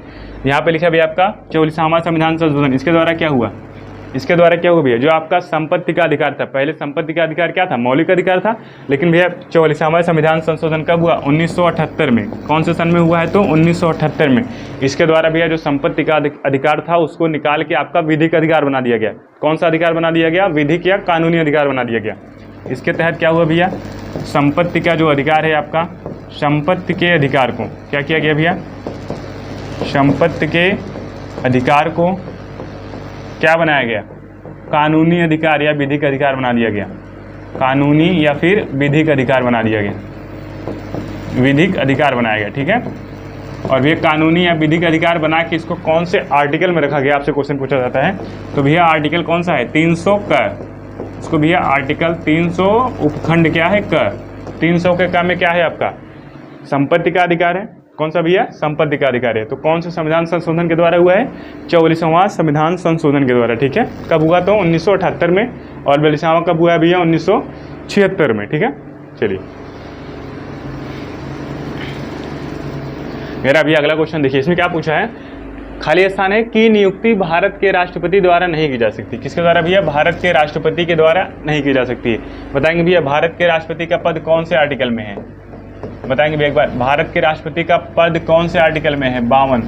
यहाँ पे लिखा भैया आपका 44वां संविधान संशोधन। इसके द्वारा क्या हुआ? इसके द्वारा क्या हुआ भैया? जो आपका संपत्ति का अधिकार था, पहले संपत्ति का अधिकार क्या था? मौलिक अधिकार था। लेकिन भैया 44वां संविधान संशोधन कब हुआ? 1978 में। कौन से सन में हुआ है? तो 1978 में। इसके द्वारा भैया जो संपत्ति का अधिकार था उसको निकाल के आपका विधिक अधिकार बना दिया गया। कौन सा अधिकार बना दिया गया? विधिक या कानूनी अधिकार बना दिया गया। इसके तहत क्या हुआ भैया? संपत्ति का जो अधिकार है आपका, संपत्ति के अधिकार को क्या किया गया भैया? संपत्ति के अधिकार को क्या बनाया गया? कानूनी अधिकार या विधिक अधिकार बना दिया गया। कानूनी या फिर विधिक अधिकार बना दिया गया। विधिक अधिकार बनाया गया। ठीक है, और ये कानूनी या विधिक अधिकार बना के इसको कौन से आर्टिकल में रखा गया? आपसे क्वेश्चन पूछा जाता है। तो भैया आर्टिकल कौन सा है? 300 क। इसको भैया आर्टिकल 300 उपखंड क्या है? क। 300 के क में क्या है आपका? संपत्ति का अधिकार है। कौन सा भैया? संपत्ति का अधिकार है। तो कौन से संविधान संशोधन के द्वारा हुआ है? 44वां संविधान संशोधन के द्वारा। ठीक है, कब हुआ? तो 1978 में। और 42वां कब हुआ है भैया? 1976 में। ठीक है, चलिए मेरा भैया अगला क्वेश्चन देखिए। इसमें क्या पूछा है? खाली स्थान है की नियुक्ति भारत के राष्ट्रपति द्वारा नहीं की जा सकती। किसके द्वारा भैया? भारत के राष्ट्रपति के द्वारा नहीं की जा सकती। बताएंगे भैया भारत के राष्ट्रपति का पद कौन से आर्टिकल में है? बताएंगे भैया एक बार, भारत के राष्ट्रपति का पद कौन से आर्टिकल में है? 52।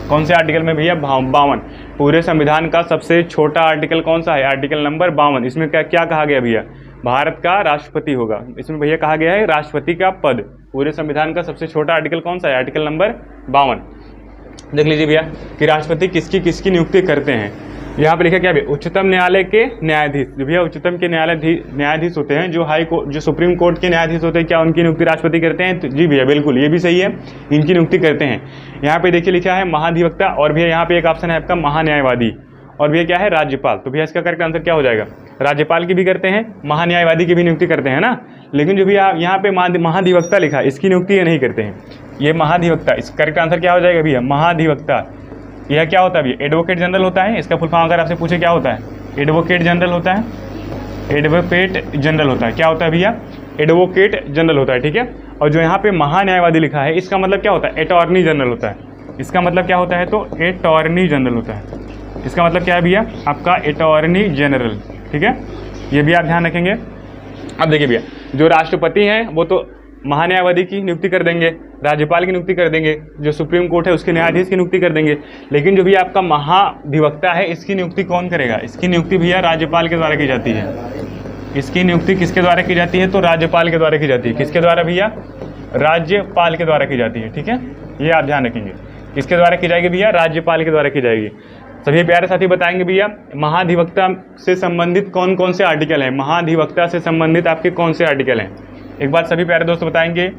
कौन से आर्टिकल में भैया? 52। पूरे संविधान का सबसे छोटा आर्टिकल कौन सा है? Article number 52। इसमें क्या कहा गया भैया? भारत का राष्ट्रपति होगा। इसमें भैया कहा गया है राष्ट्रपति का पद। पूरे संविधान का सबसे छोटा आर्टिकल कौन सा है? Article number 52। देख लीजिए भैया कि राष्ट्रपति किसकी किसकी नियुक्ति करते हैं। यहाँ पे लिखा क्या भैया? उच्चतम न्यायालय के न्यायाधीश। जो भैया उच्चतम के न्यायाधीश होते हैं, जो हाई कोर्ट, जो सुप्रीम कोर्ट के न्यायाधीश होते हैं, क्या उनकी नियुक्ति राष्ट्रपति करते हैं? तो जी भैया बिल्कुल, ये भी सही है, इनकी नियुक्ति करते हैं। यहाँ पे देखिए लिखा है महाधिवक्ता। और भैया यहाँ पे एक ऑप्शन है आपका महान्यायवादी। और भैया क्या है, राज्यपाल। तो भैया इसका करेक्ट आंसर क्या हो जाएगा, राज्यपाल की भी करते हैं, महान्यायवादी की भी नियुक्ति करते हैं ना, लेकिन जो भी आप यहाँ पे महाधिवक्ता लिखा है इसकी नियुक्ति ये नहीं करते हैं, ये महाधिवक्ता। इसका करेक्ट आंसर क्या हो जाएगा भैया, महाधिवक्ता। यह क्या होता है भैया, एडवोकेट जनरल होता है। इसका फुल फॉर्म अगर आपसे पूछे क्या होता है, एडवोकेट जनरल होता है, एडवोकेट जनरल होता है। क्या होता है भैया, एडवोकेट जनरल होता है, ठीक है। और जो यहाँ पे महान्यायवादी लिखा है इसका मतलब क्या होता है, अटॉर्नी जनरल होता है। इसका मतलब क्या होता है, तो अटॉर्नी जनरल होता है। इसका मतलब क्या है भैया, आपका अटॉर्नी जनरल, ठीक है। ये भी आप ध्यान रखेंगे। अब देखिए भैया, जो राष्ट्रपति हैं वो तो महान्यायवादी की नियुक्ति कर देंगे, राज्यपाल की नियुक्ति कर देंगे, जो सुप्रीम कोर्ट है उसके न्यायाधीश की नियुक्ति कर देंगे, लेकिन जो भी आपका महाधिवक्ता है इसकी नियुक्ति कौन करेगा, इसकी नियुक्ति भैया राज्यपाल के द्वारा की जाती है। इसकी नियुक्ति किसके द्वारा की जाती है, तो राज्यपाल के द्वारा की जाती है। किसके द्वारा भैया, राज्यपाल के द्वारा की जाती है, ठीक है। ये आप ध्यान रखेंगे, किसके द्वारा की जाएगी भैया, राज्यपाल के द्वारा की जाएगी। सभी प्यारे साथी बताएंगे भैया महाधिवक्ता से संबंधित कौन कौन से आर्टिकल हैं, महाधिवक्ता से संबंधित आपके कौन से आर्टिकल हैं। एक बार सभी प्यारे दोस्त बताएंगे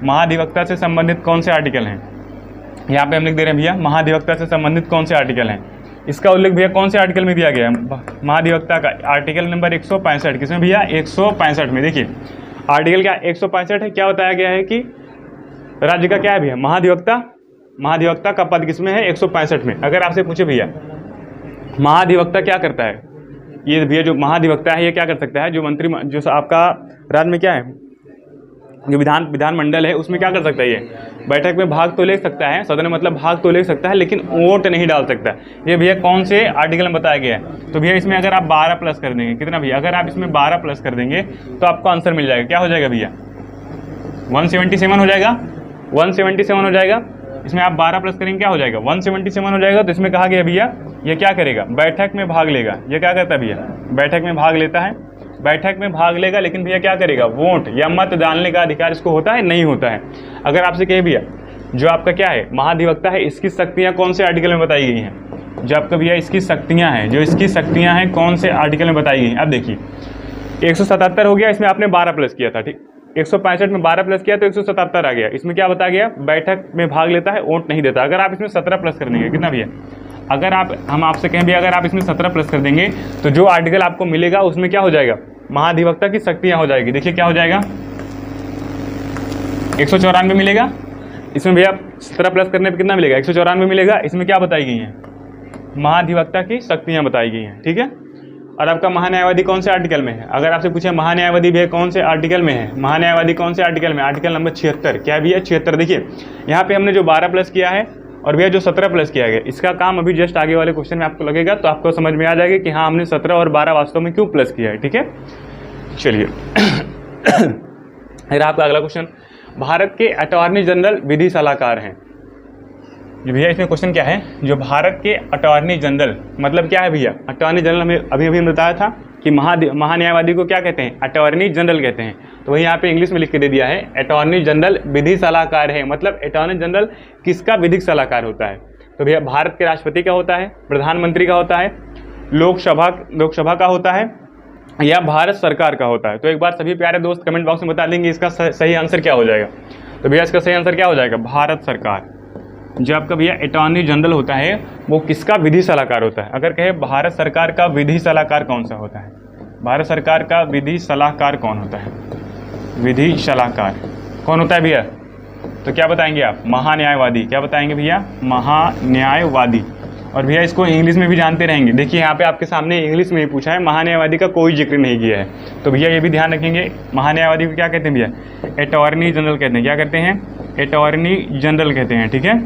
महाधिवक्ता से संबंधित कौन से आर्टिकल हैं। यहाँ पे हम लिख दे रहे हैं भैया महाधिवक्ता से संबंधित कौन से आर्टिकल हैं। इसका उल्लेख भैया कौन से आर्टिकल में दिया गया है, महाधिवक्ता का आर्टिकल नंबर 165। किसमें भैया, 165 में। देखिए आर्टिकल क्या 165 है, क्या बताया गया है कि राज्य का क्या है भैया, महाधिवक्ता। महाधिवक्ता का पद किसमें है, 165 में। अगर आपसे पूछे भैया महाधिवक्ता क्या करता है, ये भैया जो महाधिवक्ता है ये क्या कर सकता है, जो मंत्री जो आपका राज्य में क्या है, जो विधानमंडल है उसमें क्या कर सकता है, ये बैठक में भाग तो ले सकता है, सदन में मतलब भाग तो ले सकता है, लेकिन वोट नहीं डाल सकता। ये भैया कौन से आर्टिकल में बताया गया है, तो भैया इसमें अगर आप 12 प्लस कर देंगे, कितना भैया, अगर आप इसमें 12 प्लस कर देंगे तो आपको आंसर मिल जाएगा। क्या हो जाएगा भैया, 177 हो जाएगा, 177 हो जाएगा। इसमें आप 12 प्लस करेंगे क्या हो जाएगा, 177 हो जाएगा। तो इसमें कहा गया भैया ये क्या करेगा, बैठक में भाग लेगा। ये क्या करता है भैया, बैठक में भाग लेता है, बैठक में भाग लेगा, लेकिन भैया क्या करेगा, वोट या मत डालने का अधिकार इसको होता है, नहीं होता है। अगर आपसे कहे भैया जो आपका क्या है महाधिवक्ता है इसकी शक्तियाँ कौन से आर्टिकल में बताई गई हैं, जो आपका भैया इसकी शक्तियाँ हैं, जो इसकी शक्तियाँ हैं कौन से आर्टिकल में बताई गई हैं। अब देखिए 177 हो गया, इसमें आपने 12 प्लस किया था, ठीक। 165 में 12 प्लस किया तो 177 आ गया। इसमें क्या बताया गया, बैठक में भाग लेता है, वोट नहीं देता। अगर आप इसमें 17 प्लस कर देंगे, कितना भैया, अगर आप हम आपसे कहें भी अगर आप इसमें 17 प्लस कर देंगे तो जो आर्टिकल आपको मिलेगा उसमें क्या हो जाएगा, महाधिवक्ता की शक्तियाँ हो जाएगी। देखिए क्या हो जाएगा, 194 मिलेगा। इसमें भैया 17 प्लस करने पर कितना मिलेगा, 194 मिलेगा। इसमें क्या बताई गई हैं, महाधिवक्ता की शक्तियाँ बताई गई हैं, ठीक है। और आपका महान्यायवादी कौन से आर्टिकल में है, अगर आपसे पूछे महान्यायवादी भैया कौन से आर्टिकल में है, महान्यायवादी कौन से आर्टिकल में, आर्टिकल नंबर 76। क्या है भैया, 76। देखिए यहाँ पे हमने जो 12 प्लस किया है और भैया जो 17 प्लस किया गया, इसका काम अभी जस्ट आगे वाले क्वेश्चन में आपको लगेगा, तो आपको समझ में आ जाएगा कि हाँ हमने 17 और 12 वास्तव में क्यों प्लस किया है, ठीक है। चलिए फिर आपका अगला क्वेश्चन, भारत के अटॉर्नी जनरल विधि सलाहकार हैं। भैया इसमें क्वेश्चन क्या है, जो भारत के अटॉर्नी जनरल मतलब क्या है भैया, अटॉर्नी जनरल हमें अभी बताया था कि महान्यायवादी को क्या कहते हैं, अटॉर्नी जनरल कहते हैं। तो वही यहाँ पे इंग्लिश में लिख के दे दिया है, अटॉर्नी जनरल विधि सलाहकार है। मतलब अटॉर्नी जनरल किसका विधिक सलाहकार होता है, तो भैया भारत के राष्ट्रपति का होता है, प्रधानमंत्री का होता है, लोकसभा का होता है, या भारत सरकार का होता है। तो एक बार सभी प्यारे दोस्त कमेंट बॉक्स में बता देंगे इसका सही आंसर क्या हो जाएगा। तो भैया इसका सही आंसर क्या हो जाएगा, भारत सरकार। जो आपका भैया अटॉर्नी जनरल होता है वो किसका विधि सलाहकार होता है। अगर कहे भारत सरकार का विधि सलाहकार कौन सा होता है, भारत सरकार का विधि सलाहकार कौन होता है, विधि सलाहकार कौन होता है भैया, तो क्या बताएंगे आप, महान्यायवादी। क्या बताएंगे भैया, महान्यायवादी। और भैया इसको इंग्लिश में भी जानते रहेंगे। देखिए यहाँ पे आपके सामने इंग्लिश में ही पूछा है, महान्यायवादी का कोई जिक्र नहीं किया है। तो भैया ये भी ध्यान रखेंगे, महान्यायवादी को क्या कहते हैं भैया, अटॉर्नी जनरल कहते हैं। क्या कहते हैं, अटॉर्नी जनरल कहते हैं, ठीक है।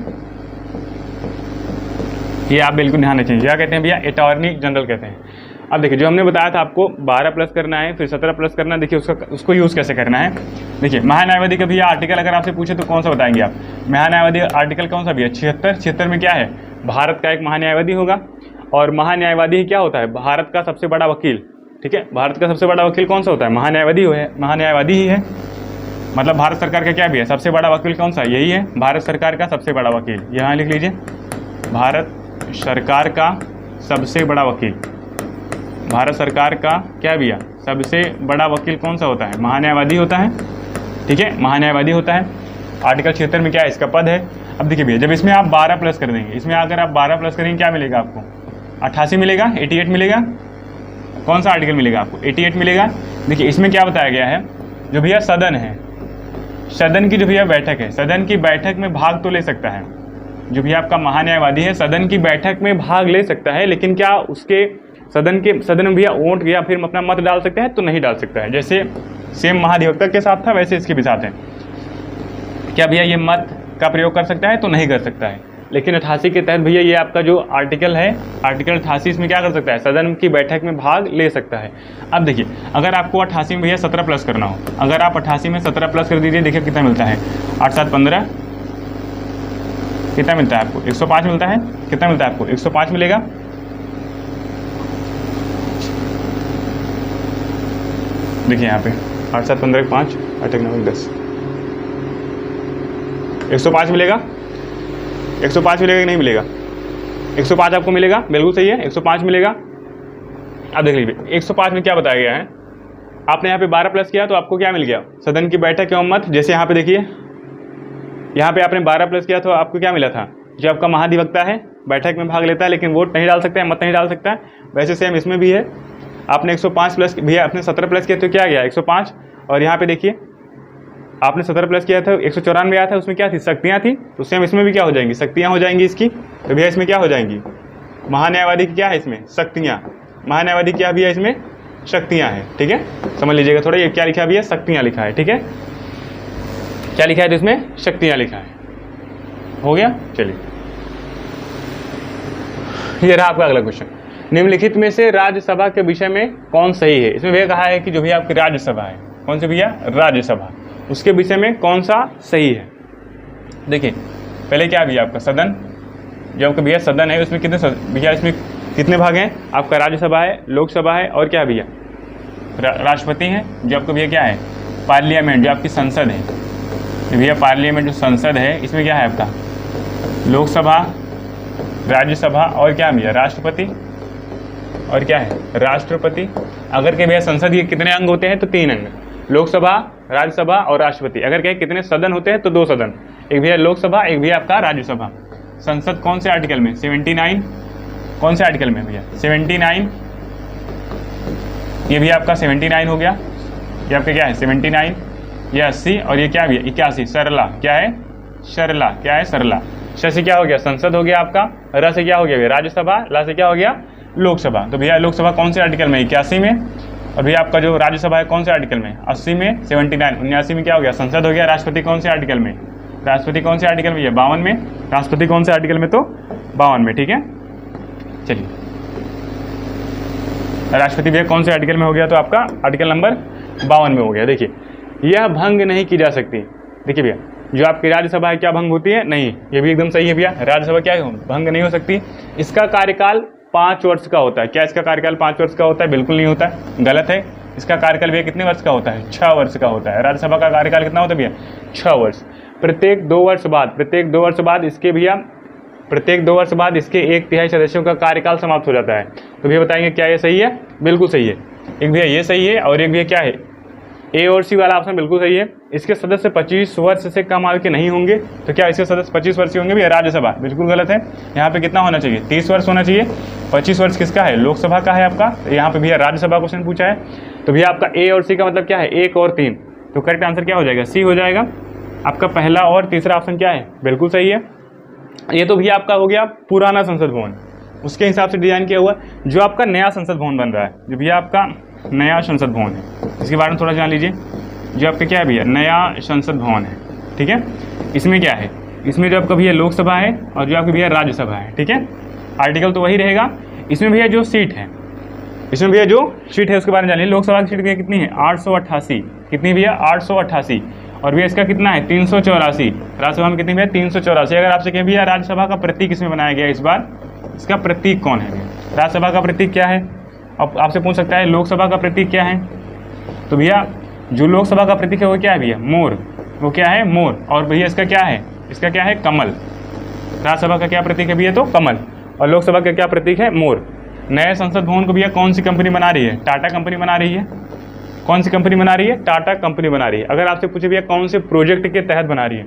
ये आप बिल्कुल ध्यान रखेंगे, क्या कहते हैं भैया, अटॉर्नी जनरल कहते हैं। अब देखिए जो हमने बताया था आपको 12 प्लस करना है, फिर 17 प्लस करना है। देखिए उसको यूज़ कैसे करना है। देखिए महान्यायवादी का भैया आर्टिकल अगर आपसे पूछे तो कौन सा बताएंगे आप, महान्यायवादी आर्टिकल कौन सा भैया, 76 में क्या है, भारत का एक महान्यायवादी होगा। और महान्यायवादी क्या होता है, भारत का सबसे बड़ा वकील, ठीक है। भारत का सबसे बड़ा वकील कौन सा होता है, महान्यायवादी ही है। मतलब भारत सरकार का क्या भी है, सबसे बड़ा वकील कौन सा, यही है, भारत सरकार का सबसे बड़ा वकील। यहाँ लिख लीजिए, भारत सरकार का सबसे बड़ा वकील। भारत सरकार का क्या भैया, सबसे बड़ा वकील कौन सा होता है, महान्यायवादी होता है, ठीक है, महान्यायवादी होता है। आर्टिकल 76 में क्या है, इसका पद है। अब देखिए भैया जब इसमें आप 12 प्लस कर देंगे, इसमें अगर आप 12 प्लस करेंगे क्या मिलेगा आपको, 88 मिलेगा, 88 मिलेगा, कौन सा आर्टिकल मिलेगा आपको? 88 मिलेगा। देखिए इसमें क्या बताया गया है, जो भैया सदन है, सदन की जो भैया बैठक है, सदन की बैठक में भाग तो ले सकता है, जो भी आपका महान्यायवादी है सदन की बैठक में भाग ले सकता है, लेकिन क्या उसके सदन में भैया वोट या फिर अपना मत डाल सकता है? तो नहीं डाल सकता है। जैसे सेम महाधिवक्ता के साथ था वैसे इसके भी साथ है। क्या भैया ये मत का प्रयोग कर सकता है? तो नहीं कर सकता है। लेकिन 88 के तहत भैया ये आपका जो आर्टिकल है, आर्टिकल 88 इसमें क्या कर सकता है? सदन की बैठक में भाग ले सकता है। अब देखिए अगर आपको 88 में भैया 17 प्लस करना हो, अगर आप 88 में 17 प्लस कर दीजिए, देखिए कितना मिलता है? 8 7 15, कितना मिलता है आपको? 105 मिलता है। कितना मिलता है आपको? 105 मिलेगा। देखिए यहाँ पे 8 7 15 5 8 9 10, 105 मिलेगा। 105 मिलेगा कि नहीं मिलेगा? 105 आपको मिलेगा, बिल्कुल सही है, 105 मिलेगा। अब देख लीजिए 105 में क्या बताया गया है, आपने यहाँ पे 12 प्लस किया तो आपको क्या मिल गया? सदन की बैठक एवं मत। जैसे यहाँ पे देखिए, यहाँ पे आपने 12 प्लस किया तो आपको क्या मिला था? जो आपका महाधिवक्ता है बैठक में भाग लेता है लेकिन वोट नहीं डाल सकता है, मत नहीं डाल सकता है। वैसे सेम इसमें भी है, आपने 105 प्लस भैया आपने 17 प्लस किया तो क्या गया? 105। और यहाँ पे देखिए आपने 17 प्लस किया था, 194 आया था, उसमें क्या थी? शक्तियाँ थी। तो सेम इसमें भी क्या हो जाएंगी? शक्तियाँ हो जाएंगी इसकी। तो भैया इसमें क्या हो जाएंगी? महान्यायवादी की क्या है इसमें? शक्तियाँ। महान्यायवादी क्या भैया इसमें? शक्तियाँ हैं। ठीक है, समझ लीजिएगा थोड़ा, ये क्या लिखा है भैया? शक्तियाँ लिखा है। ठीक है, क्या लिखा है तो इसमें? शक्तियाँ लिखा है। हो गया, चलिए ये रहा आपका अगला क्वेश्चन। निम्नलिखित में से राज्यसभा के विषय में कौन सही है? इसमें भैया कहा है कि जो भैया आपकी राज्यसभा है, कौन सी भैया? राज्यसभा, उसके विषय में कौन सा सही है? देखिए पहले क्या भैया आपका सदन, जो आपका भैया सदन है उसमें कितने भैया, इसमें कितने भाग हैं? आपका राज्यसभा है, लोकसभा है और क्या भैया राष्ट्रपति है, जो आपका भैया क्या है? पार्लियामेंट, जो आपकी संसद है भैया, पार्लियामेंट जो संसद है इसमें क्या है आपका? लोकसभा, राज्यसभा और क्या भैया? राष्ट्रपति और क्या है? राष्ट्रपति। अगर के भैया संसद के कितने अंग होते हैं? तो 3 अंग, लोकसभा, राज्यसभा और राष्ट्रपति। अगर क्या कितने सदन होते हैं? तो 2 सदन, एक भैया लोकसभा, एक भैया आपका राज्यसभा। संसद कौन से आर्टिकल में? 79। कौन से आर्टिकल में भैया? 79। ये भी आपका 79 हो गया। ये आपका क्या है? 79, ये 80 और ये क्या भैया? 81। सरला क्या है? सरला क्या है? सरला। श से क्या हो गया? संसद हो गया आपका। र से क्या हो गया भैया? राज्यसभा। ला से क्या हो गया? लोकसभा। तो भैया लोकसभा कौन से आर्टिकल में? 81 में। और भैया आपका जो राज्यसभा है कौन से आर्टिकल में? 80 में। 79 79 में क्या हो गया? संसद हो गया। राष्ट्रपति कौन से आर्टिकल में? राष्ट्रपति कौन से आर्टिकल में? भैया 52 में। राष्ट्रपति कौन से आर्टिकल में? तो 52 में। ठीक है, चलिए राष्ट्रपति भैया कौन से आर्टिकल में हो गया? तो आपका आर्टिकल नंबर 52 में हो गया। देखिए यह भंग नहीं की जा सकती। देखिए भैया जो आपकी राज्यसभा है क्या भंग होती है? नहीं, ये भी एकदम सही है भैया, राज्यसभा क्या है? भंग नहीं हो सकती। इसका कार्यकाल 5 वर्ष का होता है। क्या इसका कार्यकाल 5 वर्ष का होता है? बिल्कुल नहीं होता है, गलत है। इसका कार्यकाल भैया कितने वर्ष का होता है? 6 वर्ष का होता है। राज्यसभा का कार्यकाल कितना होता है भैया? 6 वर्ष। प्रत्येक 2 वर्ष बाद इसके भैया प्रत्येक 2 वर्ष बाद इसके 1/3 सदस्यों का कार्यकाल समाप्त हो जाता है। तो भैया बताएंगे क्या ये सही है? बिल्कुल सही है। एक भैया ये सही है और एक भैया क्या है? ए और सी वाला ऑप्शन बिल्कुल सही है। इसके सदस्य 25 वर्ष से कम आयु के नहीं होंगे। तो क्या इसके सदस्य 25 वर्ष के होंगे भैया? राज्यसभा बिल्कुल गलत है। यहाँ पे कितना होना चाहिए? 30 वर्ष होना चाहिए। 25 वर्ष किसका है? लोकसभा का है आपका। यहाँ पे भैया राज्यसभा क्वेश्चन पूछा है। तो भैया आपका ए और सी का मतलब क्या है? 1 और 3। तो करेक्ट आंसर क्या हो जाएगा? सी हो जाएगा। आपका पहला और तीसरा ऑप्शन क्या है? बिल्कुल सही है। ये तो भैया आपका हो गया पुराना संसद भवन, उसके हिसाब से डिजाइन किया हुआ। जो आपका नया संसद भवन बन रहा है, जो भैया आपका नया संसद भवन है, इसके बारे में थोड़ा जान लीजिए। जो आपका क्या है भैया? नया संसद भवन है। ठीक है, इसमें क्या है? इसमें जो आपका भैया लोकसभा है और जो आपकी भैया राज्यसभा है। ठीक है, आर्टिकल तो वही रहेगा। इसमें भैया जो सीट है, इसमें भैया जो सीट है उसके बारे में जानिए। लोकसभा की सीट भैया कितनी है? 888। कितनी भैया? 888। और भैया इसका कितना है? 384। राज्यसभा में कितनी भैया? 384। अगर आपसे कहें भैया राज्यसभा का प्रतीक इसमें बनाया गया इस बार, इसका प्रतीक कौन है? राज्यसभा का प्रतीक क्या है? अब आपसे पूछ सकता है लोकसभा का प्रतीक क्या है? तो भैया जो लोकसभा का प्रतीक है वो क्या है भैया? मोर। वो क्या है? मोर। और भैया इसका क्या है? इसका क्या है? कमल। राज्यसभा का क्या प्रतीक है भैया? तो कमल। और लोकसभा का क्या प्रतीक है? मोर। नए संसद भवन को भैया कौन सी कंपनी बना रही है? टाटा कंपनी बना रही है। कौन सी कंपनी बना रही है? टाटा कंपनी बना रही है। अगर आपसे पूछे भैया कौन से प्रोजेक्ट के तहत बना रही है?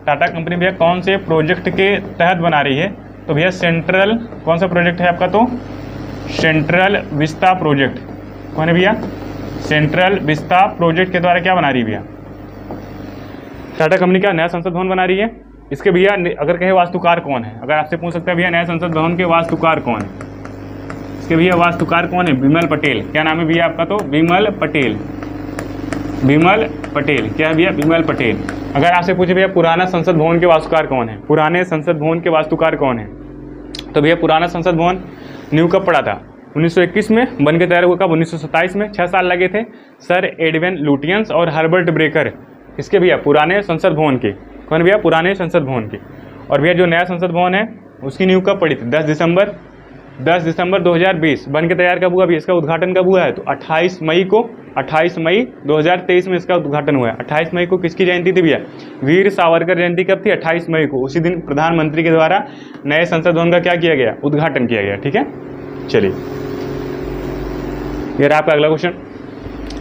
टाटा कंपनी भैया कौन से प्रोजेक्ट के तहत बना रही है? तो भैया सेंट्रल कौन सा प्रोजेक्ट है आपका, तो सेंट्रल विस्ता प्रोजेक्ट कौन है भैया, सेंट्रल विस्ता प्रोजेक्ट के द्वारा क्या बना रही है भैया, टाटा कंपनी का नया संसद भवन बना रही है। इसके भैया अगर कहे वास्तुकार कौन है, अगर आपसे पूछ सकता है भैया नया संसद भवन के वास्तुकार कौन है, इसके भैया वास्तुकार कौन है, विमल पटेल। क्या नाम है भैया आपका, तो विमल पटेल, विमल पटेल। क्या है भैया, विमल पटेल। अगर आपसे पूछे भैया पुराना संसद भवन के वास्तुकार कौन है, पुराने संसद भवन के वास्तुकार कौन है, तो भैया पुराना संसद भवन न्यू कब पड़ा था, 1921 में, बन के तैयार हुआ कब, 1927 में, 6 साल लगे थे। सर एडविन लुटियंस और हर्बर्ट ब्रेकर, इसके भैया पुराने संसद भवन के, कौन भैया, पुराने संसद भवन के। और भैया जो नया संसद भवन है उसकी नींव कब पड़ी थी, 10 दिसंबर 2020, बन के तैयार कब हुआ भैया, इसका उद्घाटन कब हुआ है, तो 28 मई 2023 में इसका उद्घाटन हुआ है। 28 मई को किसकी जयंती थी भैया, वीर सावरकर जयंती कब थी, 28 मई को। उसी दिन प्रधानमंत्री के द्वारा नए संसद भवन का क्या किया गया, उद्घाटन किया गया। ठीक है, चलिए ये रहा आपका अगला क्वेश्चन।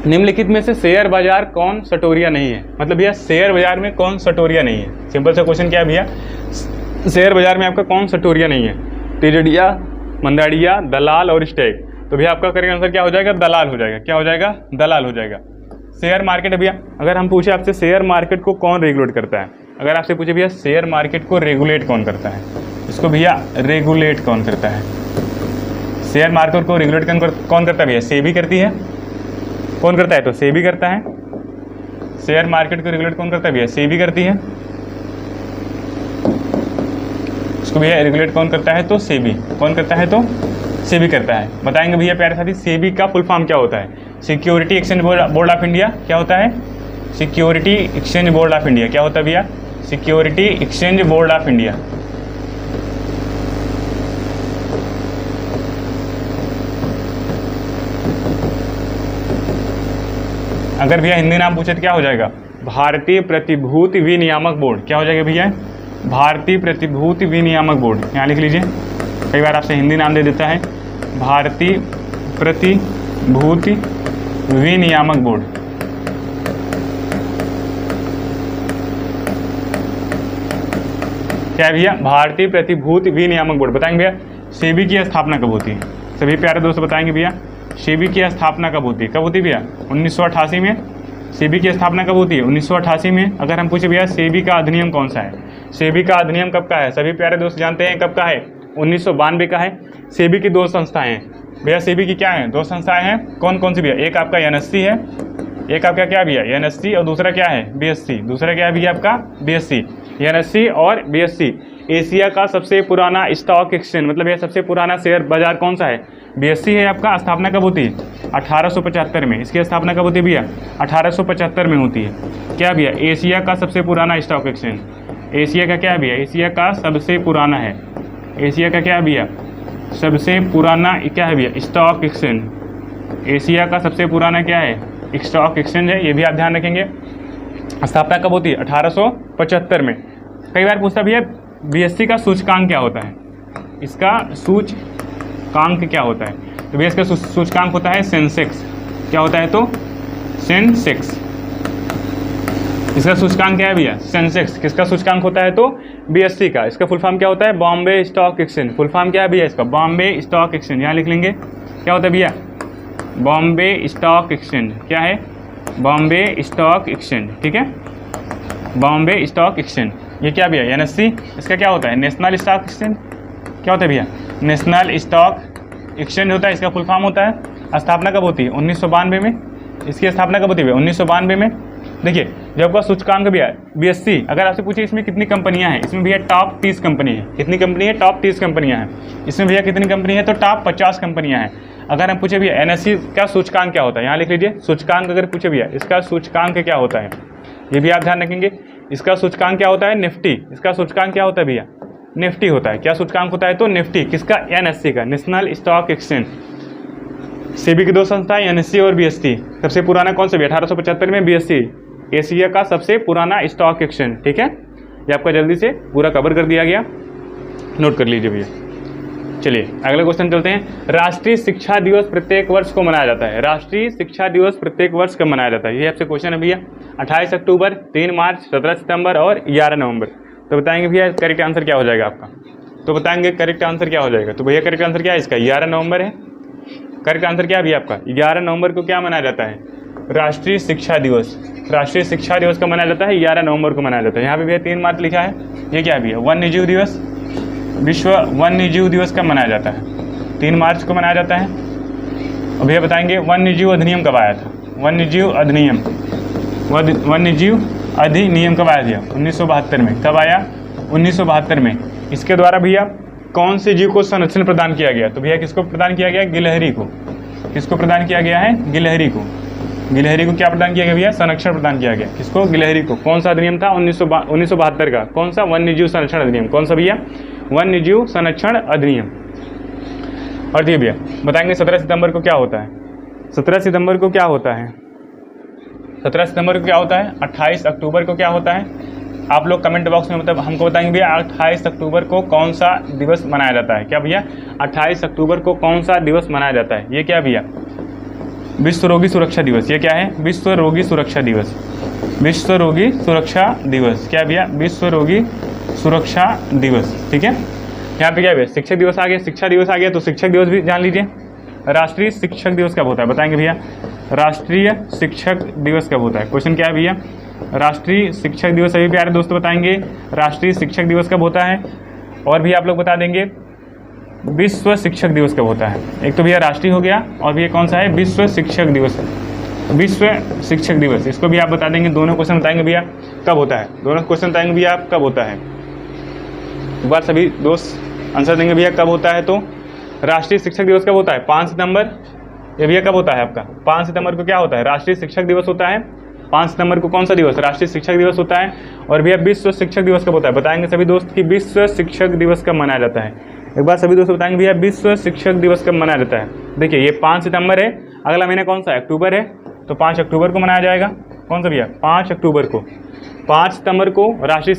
निम्नलिखित में से शेयर बाजार कौन सटोरिया नहीं है, मतलब भैया शेयर बाजार में कौन सटोरिया नहीं है। सिंपल सा क्वेश्चन क्या है भैया, शेयर बाजार में आपका कौन सटोरिया नहीं है, तिजड़िया, मंदाड़िया, दलाल और स्टैक। तो भैया आपका करेक्ट आंसर क्या हो जाएगा, दलाल हो जाएगा। क्या हो जाएगा, दलाल हो जाएगा। शेयर मार्केट है भैया, अगर हम पूछे आपसे शेयर मार्केट को कौन रेगुलेट करता है, अगर आपसे पूछे भैया शेयर मार्केट को रेगुलेट कौन करता है, इसको भैया रेगुलेट कौन करता है, शेयर मार्केट को रेगुलेट कौन करता है भैया, सेबी करती है। कौन करता है, तो सेबी करता है। शेयर मार्केट को रेगुलेट कौन करता है भैया, सेबी करती है। इसको भैया रेगुलेट कौन करता है, तो सेबी। कौन करता है, तो सेबी करता है। बताएंगे भैया प्यारे साथी, सेबी का फुल फॉर्म क्या होता है, security exchange board of India. क्या होता है, security exchange board of India. क्या होता है भैया, security exchange board of India. अगर भैया हिंदी नाम पूछे तो क्या हो जाएगा, भारतीय प्रतिभूति विनियामक बोर्ड। क्या हो जाएगा भैया, भारतीय प्रतिभूति विनियामक बोर्ड। यहाँ लिख लीजिए, कई बार आपसे हिंदी नाम दे देता है, भारतीय प्रतिभूति विनियामक बोर्ड। क्या है भैया, भारतीय प्रतिभूति विनियामक बोर्ड। बताएंगे भैया सेबी की स्थापना कब होती है, सभी प्यारे दोस्त बताएंगे भैया सेबी की स्थापना कब होती है, कब होती है भैया, 1988 में। सेबी की स्थापना कब होती है, 1988 में। अगर हम पूछे भैया सेबी का अधिनियम कौन सा है, सेबी का अधिनियम कब का है, सभी प्यारे दोस्त जानते हैं कब का है, 1992 का है। सेबी की 2 संस्थाएं हैं भैया, सेबी की क्या है, 2 संस्थाएं हैं। कौन कौन सी भैया, एक आपका एनएससी है, एक आपका क्या भैया एनएससी, और दूसरा क्या है बीएससी। दूसरा क्या है भैया आपका बीएससी, एनएससी और बीएससी। एशिया का सबसे पुराना स्टॉक एक्सचेंज, मतलब यह सबसे पुराना शेयर बाजार कौन सा है, बीएससी है आपका। स्थापना कब होती है, 1875 में। इसकी स्थापना कब होती है भैया, 1875 में होती है। क्या भैया, एशिया का सबसे पुराना स्टॉक एक्सचेंज, एशिया का क्या है भैया, एशिया का सबसे पुराना है, एशिया का क्या है भैया, सबसे पुराना क्या है भैया, स्टॉक एक्सचेंज। एशिया का सबसे पुराना क्या है, स्टॉक एक्सचेंज है, ये भी आप ध्यान रखेंगे। स्थापना कब होती है, 1875 में। कई बार पूछता भैया बीएससी का सूचकांक क्या होता है, इसका सूचकांक क्या होता है, तो भैया इसका सूचकांक होता है सेंसेक्स। क्या होता है, तो सेंसेक्स। इसका सूचकांक क्या है भैया, सेंसेक्स। किसका सूचकांक होता है, तो बीएससी का। इसका फुल फॉर्म क्या होता है, Bombay stock exchange. Full form क्या है भैया इसका, बॉम्बे स्टॉक एक्सचेंज। यहाँ लिख लेंगे, क्या होता है भैया, बॉम्बे स्टॉक एक्सचेंज। क्या है, बॉम्बे स्टॉक एक्सचेंज। ठीक है, बॉम्बे स्टॉक एक्सचेंज। ये क्या भैया एनएससी, इसका क्या होता है, नेशनल स्टॉक एक्सचेंज। क्या होता है भैया, नेशनल स्टॉक एक्सचेंज होता है, इसका फुल फॉर्म होता है। स्थापना कब होती है, 1992 में। इसकी स्थापना कब होती है, 1992 में। देखिए जब आपका सूचकांक भैया बीएससी, अगर आपसे पूछे इसमें कितनी कंपनियां हैं, इसमें भैया टॉप 30 कंपनी है। कितनी कंपनी है, टॉप 30 कंपनियां हैं। इसमें भैया कितनी कंपनी है, तो टॉप 50 कंपनियां हैं। अगर हम पूछे भैया एनएससी का सूचकांक क्या होता है, यहाँ लिख लीजिए सूचकांक। अगर पूछे भैया इसका सूचकांक क्या होता है, ये भी आप ध्यान रखेंगे। इसका सूचकांक क्या होता है, निफ्टी। इसका सूचकांक क्या होता है भैया, निफ्टी होता है। क्या सूचकांक होता है, तो निफ्टी। किसका, एनएससी का, नेशनल स्टॉक एक्सचेंज। सेबी की 2 संस्थाएं एनएससी और बीएससी। सबसे पुराना कौन सा भी, 1875 में बीएससी, एशिया का सबसे पुराना स्टॉक एक्सचेंज। ठीक है, ये आपका जल्दी से पूरा कवर कर दिया गया, नोट कर लीजिए भैया। चलिए अगले क्वेश्चन चलते हैं। राष्ट्रीय शिक्षा दिवस प्रत्येक वर्ष को मनाया जाता है। राष्ट्रीय शिक्षा दिवस प्रत्येक वर्ष कब मनाया जाता है, ये आपसे क्वेश्चन है भैया। 28 अक्टूबर, 3 मार्च, 17 सितंबर और 11 नवंबर। तो बताएंगे भैया करेक्ट आंसर क्या हो जाएगा आपका। तो बताएंगे करेक्ट आंसर क्या हो जाएगा। तो भैया करेक्ट आंसर क्या है इसका, 11 नवंबर है। करेक्ट आंसर क्या है भैया आपका, 11 नवंबर को क्या मनाया जाता है, राष्ट्रीय शिक्षा दिवस। राष्ट्रीय शिक्षा दिवस का मनाया जाता है 11 नवंबर को मनाया जाता है। यहाँ पे भैया 3 मार्च लिखा है, ये क्या है भैया, वन्य जीव दिवस, विश्व वन्य जीव दिवस कब मनाया जाता है, 3 मार्च को मनाया जाता है। और भैया बताएंगे वन्य जीव अधिनियम कब आया था, वन्य जीव अधिनियम, वन्य जीव अधिनियम कब आया भैया, 1972 में। कब आया, 1972 में। इसके द्वारा भैया कौन से जीव को संरक्षण प्रदान किया गया, तो भैया किसको प्रदान किया गया, गिलहरी को। किसको प्रदान किया गया है, गिलहरी को। गिलहरी को क्या प्रदान किया गया भैया, संरक्षण प्रदान किया गया। किसको, गिलहरी को। कौन सा अधिनियम था, 1972 का। कौन सा, वन्य जीव संरक्षण अधिनियम। कौन सा भैया, वन्य जीव संरक्षण अधिनियम। और देखिए भैया बताएंगे 17 सितंबर को क्या होता है, 17 सितंबर को क्या होता है, 17 सितंबर को क्या होता है, 28 अक्टूबर को क्या होता है। आप लोग कमेंट बॉक्स में मतलब हमको बताएंगे भैया 28 अक्टूबर को कौन सा दिवस मनाया जाता है। क्या भैया, 28 अक्टूबर को कौन सा दिवस मनाया जाता है। ये क्या भैया, विश्व रोगी सुरक्षा दिवस। ये क्या है, विश्व रोगी सुरक्षा दिवस। विश्व रोगी सुरक्षा दिवस क्या भैया, विश्व रोगी सुरक्षा दिवस। ठीक है, यहाँ पे क्या भैया, शिक्षक दिवस आ गया, शिक्षा दिवस आ गया, तो शिक्षक दिवस भी जान लीजिए। राष्ट्रीय शिक्षक दिवस कब होता है, बताएंगे भैया। राष्ट्रीय शिक्षक दिवस कब होता है, क्वेश्चन क्या है भैया, राष्ट्रीय शिक्षक दिवस। सभी प्यारे दोस्तों बताएंगे राष्ट्रीय शिक्षक दिवस कब होता है। और भी आप लोग बता देंगे विश्व शिक्षक दिवस कब होता है। एक तो भैया राष्ट्रीय हो गया, और भैया कौन सा है, विश्व शिक्षक दिवस। विश्व शिक्षक दिवस, इसको भी आप बता देंगे। दोनों क्वेश्चन बताएंगे भैया कब होता है, दोनों क्वेश्चन बताएंगे भैया आप कब होता है। एक बार सभी दोस्त आंसर देंगे भैया कब होता है। तो राष्ट्रीय शिक्षक दिवस कब होता है, 5 सितंबर। ये भैया कब होता है आपका, 5 सितंबर को क्या होता है, राष्ट्रीय शिक्षक दिवस होता है। 5 सितंबर को कौन सा दिवस, राष्ट्रीय शिक्षक दिवस होता है। और भैया विश्व शिक्षक दिवस कब होता है, बताएंगे सभी दोस्त कि विश्व शिक्षक दिवस कब मनाया जाता है। एक बार सभी दोस्त बताएंगे भैया विश्व शिक्षक दिवस कब मनाया जाता है। देखिए ये 5 सितंबर है, अगला महीना कौन सा है, अक्टूबर है, तो 5 अक्टूबर को मनाया जाएगा। कौन सा भैया, 5 अक्टूबर को। 5 सितंबर को राष्ट्रीय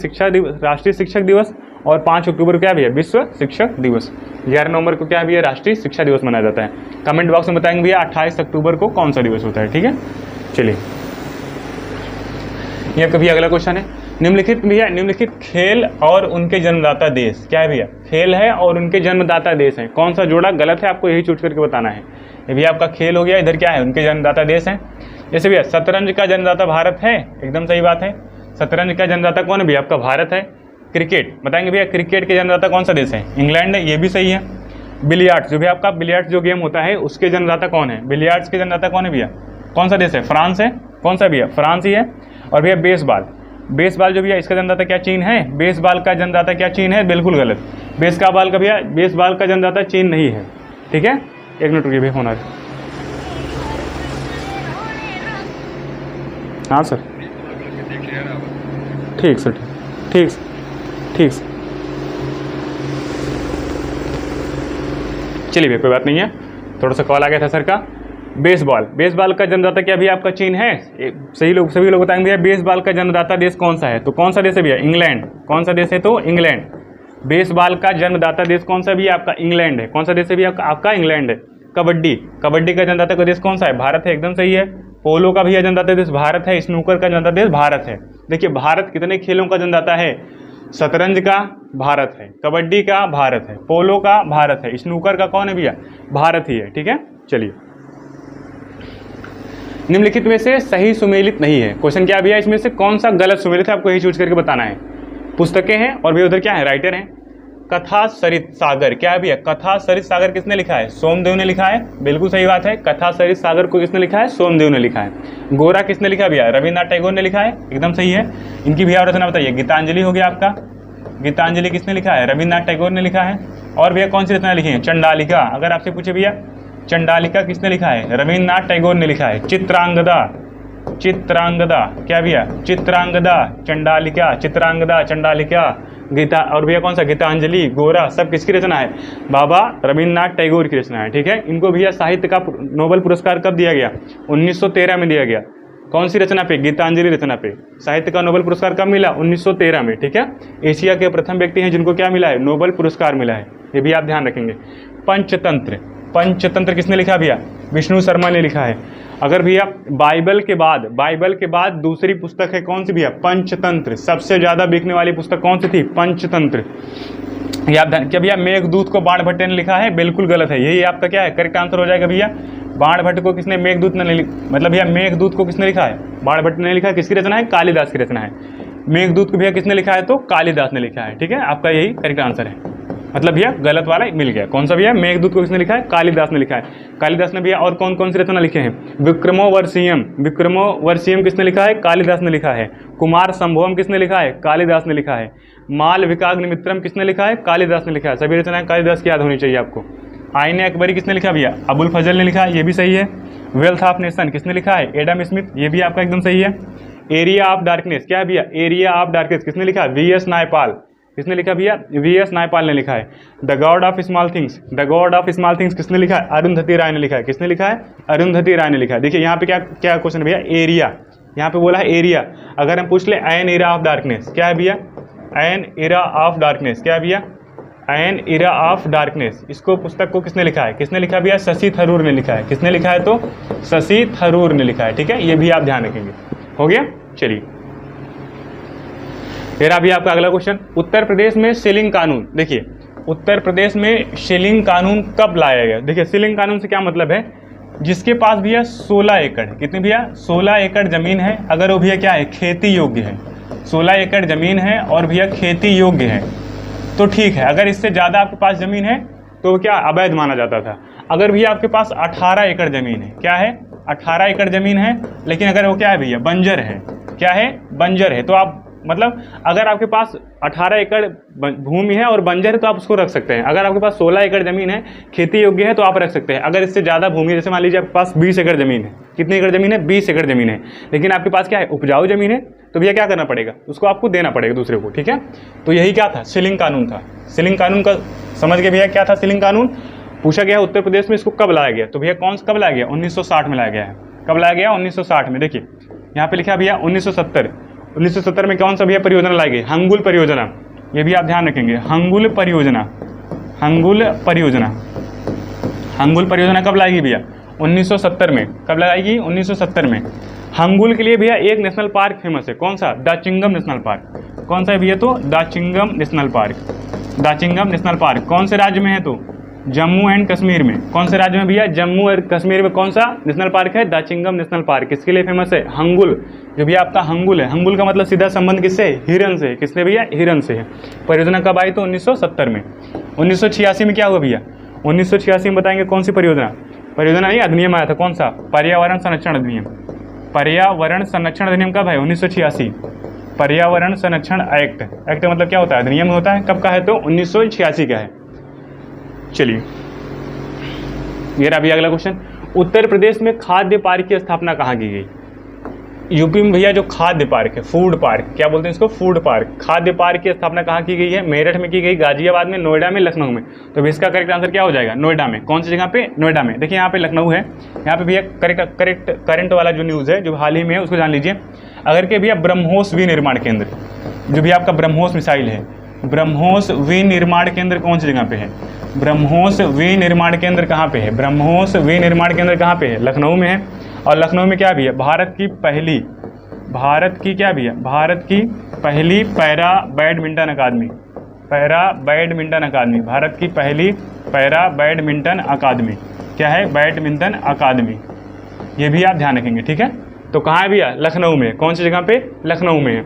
शिक्षक दिवस, और 5 अक्टूबर को क्या भैया, विश्व शिक्षक दिवस। 11 नवंबर को क्या भैया, राष्ट्रीय शिक्षा दिवस मनाया जाता है। कमेंट बॉक्स में बताएंगे भैया 28 अक्टूबर को कौन सा दिवस होता है। ठीक है, चलिए यह कभी अगला क्वेश्चन है, निम्नलिखित भैया निम्नलिखित खेल और उनके जन्मदाता देश। क्या है भैया, खेल है और उनके जन्मदाता देश हैं। कौन सा जोड़ा गलत है, आपको यही चूज करके बताना है। ये भैया आपका खेल हो गया, इधर क्या है, उनके जन्मदाता देश हैं। जैसे भैया शतरंज का जन्मदाता भारत है, एकदम सही बात है। शतरंज का जन्मदाता कौन है भैया, आपका भारत है। क्रिकेट बताएंगे भैया, क्रिकेट के जन्मदाता कौन सा देश है, इंग्लैंड है, ये भी सही है। बिलियर्ड्स जो भी आपका बिलियर्ड्स जो गेम होता है उसके जन्मदाता कौन है, बिलियर्ड्स के जन्मदाता कौन है भैया, कौन सा देश है, फ्रांस है। कौन सा भैया, फ्रांस ही है। और भैया बेसबॉल, बेसबॉल जो भैया इसका जन्मदाता क्या, चीन है। बेसबॉल का जन्मदाता क्या, चीन है, बिल्कुल गलत। बेसबॉल का भैया, बेसबॉल का जन्मदाता चीन नहीं है। ठीक है, एक मिनट रुकिए भैया, फोन आ रहा है। हाँ सर, ठीक सर, ठीक सर, ठीक सर, चलिए भैया कोई बात नहीं है, थोड़ा सा कॉल आ गया था सर का। बेसबॉल का जन्मदाता क्या भैया आपका चीन है। सभी लोग बताएंगे भैया बेसबॉल का जन्मदाता देश कौन सा है, तो कौन सा देश है भैया, इंग्लैंड। कौन सा देश है, तो इंग्लैंड। बेसबॉल का जन्मदाता देश कौन सा भैया, आपका इंग्लैंड है। कौन सा देश है भैया, आपका इंग्लैंड है। कबड्डी का जन्मदाता का देश कौन सा है, भारत है, एकदम सही है। पोलो का भैया जन्मदाता देश भारत है। स्नूकर का जन्मदाता देश भारत है। देखिए भारत कितने खेलों का जन्मदाता है, शतरंज का भारत है, कबड्डी का भारत है, पोलो का भारत है, स्नूकर का कौन है भैया, भारत ही है। ठीक है, चलिए निम्नलिखित में से सही सुमेलित नहीं है। क्वेश्चन क्या भैया, इसमें से कौन सा गलत सुमेलित है, आपको यही चूज करके बताना है। पुस्तकें हैं और भैया उधर क्या है, राइटर हैं। कथा सरित सागर क्या है भैया, कथा सरित सागर किसने लिखा है, सोमदेव ने लिखा है, बिल्कुल सही बात है। कथा सरित सागर को किसने लिखा है, सोमदेव ने लिखा है। गोरा किसने लिखा है भैया, रविन्द्रनाथ टैगोर ने लिखा है, एकदम सही है। इनकी भैया रचना बताइए, गीतांजलि हो गया आपका। गीतांजलि किसने लिखा है, रविन्द्रनाथ टैगोर ने लिखा है। और भैया कौन सी रचना लिखी है, चंडालिका। अगर आपसे पूछे भैया चंडालिका किसने लिखा है, रविन्द्रनाथ टैगोर ने लिखा है। चित्रांगदा क्या भैया, चित्रांगदा, चंडालिका, चित्रांगदा, चंडालिका, गीता। और भैया कौन सा, गीतांजलि, गोरा, सब किसकी रचना है, बाबा रविन्द्रनाथ टैगोर की रचना है। ठीक है, इनको भैया साहित्य का नोबेल पुरस्कार कब दिया गया, 1913 में दिया गया। कौन सी रचना पे, गीतांजलि रचना पे। साहित्य का नोबेल पुरस्कार कब मिला, 1913 में। ठीक है, एशिया के प्रथम व्यक्ति हैं जिनको क्या मिला है, नोबेल पुरस्कार मिला है, ये भी आप ध्यान रखेंगे। पंचतंत्र किसने लिखा भैया, विष्णु शर्मा ने लिखा है। अगर भैया बाइबल के बाद दूसरी पुस्तक है कौन सी भैया, पंचतंत्र। सबसे ज्यादा बिकने वाली पुस्तक कौन सी थी, पंचतंत्र। ये आप ध्यान, क्या भैया मेघदूत को बाणभट्ट ने लिखा है, बिल्कुल गलत है, यही आपका क्या है करेक्ट आंसर हो जाएगा भैया। बाणभट्ट को किसने, मेघदूत ने मतलब भैया मेघदूत को किसने लिखा है, बाणभट्ट ने लिखा है, किसकी रचना है, कालिदास की रचना है। मेघदूत को भैया किसने लिखा है, तो कालिदास ने लिखा है, ठीक है, आपका यही करेक्ट आंसर है। मतलब भैया गलत वाला मिल गया, कौन सा भैया, मेघदूत को किसने लिखा है, कालिदास ने लिखा है। कालिदास ने भैया और कौन कौन सी रचना लिखे हैं, विक्रमोर्वशीयम, विक्रमोर्वशीयम किसने लिखा है, कालिदास ने लिखा है। कुमार संभवम किसने लिखा है, कालिदास ने लिखा है। माल विकाग्निमित्रम किसने लिखा है, कालिदास ने लिखा है। सभी रचनाएं कालिदास की याद होनी चाहिए आपको। आईने अकबरी किसने लिखा भैया, अबुल फजल ने लिखा है, ये भी सही है। वेल्थ ऑफ नेशन किसने लिखा है, एडम स्मिथ, ये भी आपका एकदम सही है। एरिया ऑफ डार्कनेस क्या है भैया, एरिया ऑफ डार्कनेस किसने लिखा है, वी.एस. नायपाल, किसने लिखा भैया, वी.एस. नायपाल ने लिखा है। The God of small things, the God of small things किसने लिखा है, अरुंधति राय ने लिखा है, किसने लिखा है, अरुंधति राय ने लिखा है। देखिए यहाँ पे क्या क्या क्वेश्चन है भैया, एरिया, यहाँ पे बोला है एरिया। अगर हम पूछ ले एन एरा ऑफ डार्कनेस, क्या है भैया, एन एरा ऑफ डार्कनेस, क्या है भैया, एन एरा ऑफ डार्कनेस, इसको पुस्तक को किसने लिखा है, किसने लिखा भैया, शशि थरूर ने लिखा है। किसने लिखा है, तो शशि थरूर ने लिखा है, ठीक है, ये भी आप ध्यान रखेंगे। हो गया, चलिए फिर अभी आपका अगला क्वेश्चन, उत्तर प्रदेश में सीलिंग कानून। देखिए उत्तर प्रदेश में सीलिंग कानून कब लाया गया। देखिए सीलिंग कानून से क्या मतलब है, जिसके पास भैया 16 एकड़, कितनी भैया, 16 एकड़ जमीन है, अगर वो भैया क्या है, खेती योग्य है, 16 एकड़ जमीन है और भैया खेती योग्य है तो ठीक है। अगर इससे ज़्यादा आपके पास ज़मीन है तो क्या अवैध माना जाता था। अगर भैया आपके पास 18 एकड़ ज़मीन है, क्या है, 18 एकड़ ज़मीन है, लेकिन अगर वो क्या है भैया, बंजर है, क्या है, बंजर है, तो आप मतलब अगर आपके पास 18 एकड़ भूमि है और बंजर है तो आप उसको रख सकते हैं। अगर आपके पास 16 एकड़ ज़मीन है, खेती योग्य है, तो आप रख सकते हैं। अगर इससे ज़्यादा भूमि, जैसे मान लीजिए आपके पास 20 एकड़ ज़मीन है, कितनी एकड़ ज़मीन है, 20 एकड़ ज़मीन है, लेकिन आपके पास क्या है, उपजाऊ ज़मीन है, तो भैया क्या करना पड़ेगा, उसको आपको देना पड़ेगा दूसरे को, ठीक है। तो यही क्या था, सीलिंग कानून था। सीलिंग कानून का समझ गए भैया क्या था सीलिंग कानून। पूछा गया उत्तर प्रदेश में इसको कब लाया गया, तो भैया कब लाया गया, 1960 में लाया गया है। कब लाया गया, 1960 में। देखिए यहाँ पे लिखा भैया 1970 में कौन सा भैया परियोजना लाई गई, हंगुल परियोजना, ये भी आप ध्यान रखेंगे, हंगुल परियोजना। हंगुल परियोजना कब लाएगी भैया, 1970 में। कब लगाएगी, 1970 में। हंगुल के लिए भैया एक नेशनल पार्क फेमस है, कौन सा, दाचिंगम नेशनल पार्क। कौन सा है भैया, तो Dachigam national park. Dachigam national park कौन से राज्य में है, तो जम्मू एंड कश्मीर में। कौन से राज्य में भैया, जम्मू और कश्मीर में कौन सा नेशनल पार्क है, दाचिंगम नेशनल पार्क। किसके लिए फेमस है, हंगुल, जो भैया आपका हंगुल है। हंगुल का मतलब सीधा संबंध किससे, हिरन से। किसने भैया, हिरन से है। परियोजना कब आई, तो 1970 में। 1986 में क्या हुआ भैया, 1986 में बताएंगे कौन सी परियोजना नहीं, अधिनियम आया था, कौन सा, पर्यावरण संरक्षण अधिनियम। पर्यावरण संरक्षण अधिनियम कब है, 1986। पर्यावरण संरक्षण एक्ट मतलब क्या होता है, अधिनियम होता है। कब का है, तो 1986 का है। चलिए ये रहा भैया अगला क्वेश्चन, उत्तर प्रदेश में खाद्य पार्क की स्थापना कहाँ की गई। यूपी में भैया जो खाद्य पार्क है, फूड पार्क, क्या बोलते हैं इसको, फूड पार्क। खाद्य पार्क की स्थापना कहाँ की गई है, मेरठ में की गई, गाजियाबाद में, नोएडा में, लखनऊ में। तो इसका करेक्ट आंसर क्या हो जाएगा, नोएडा में। कौन सी जगह पे, नोएडा में। देखिए यहाँ पे लखनऊ है, यहाँ पे भैया करंट वाला जो न्यूज़ है जो हाल ही में है उसको जान लीजिए। अगर के भैया ब्रह्मोस विनिर्माण केंद्र, जो भी आपका ब्रह्मोस मिसाइल है, ब्रह्मोस विनिर्माण केंद्र कौन सी जगह पे है, ब्रह्मोस विनिर्माण केंद्र कहाँ पे है, ब्रह्मोस विनिर्माण केंद्र कहाँ पे है, लखनऊ में है। और लखनऊ में क्या भी है, भारत की पहली पैरा बैडमिंटन अकादमी, भारत की पहली पैरा बैडमिंटन अकादमी क्या है, बैडमिंटन अकादमी। ये भी आप ध्यान रखेंगे, ठीक है। तो कहाँ है भैया, लखनऊ में। कौन सी जगह पे, लखनऊ में है।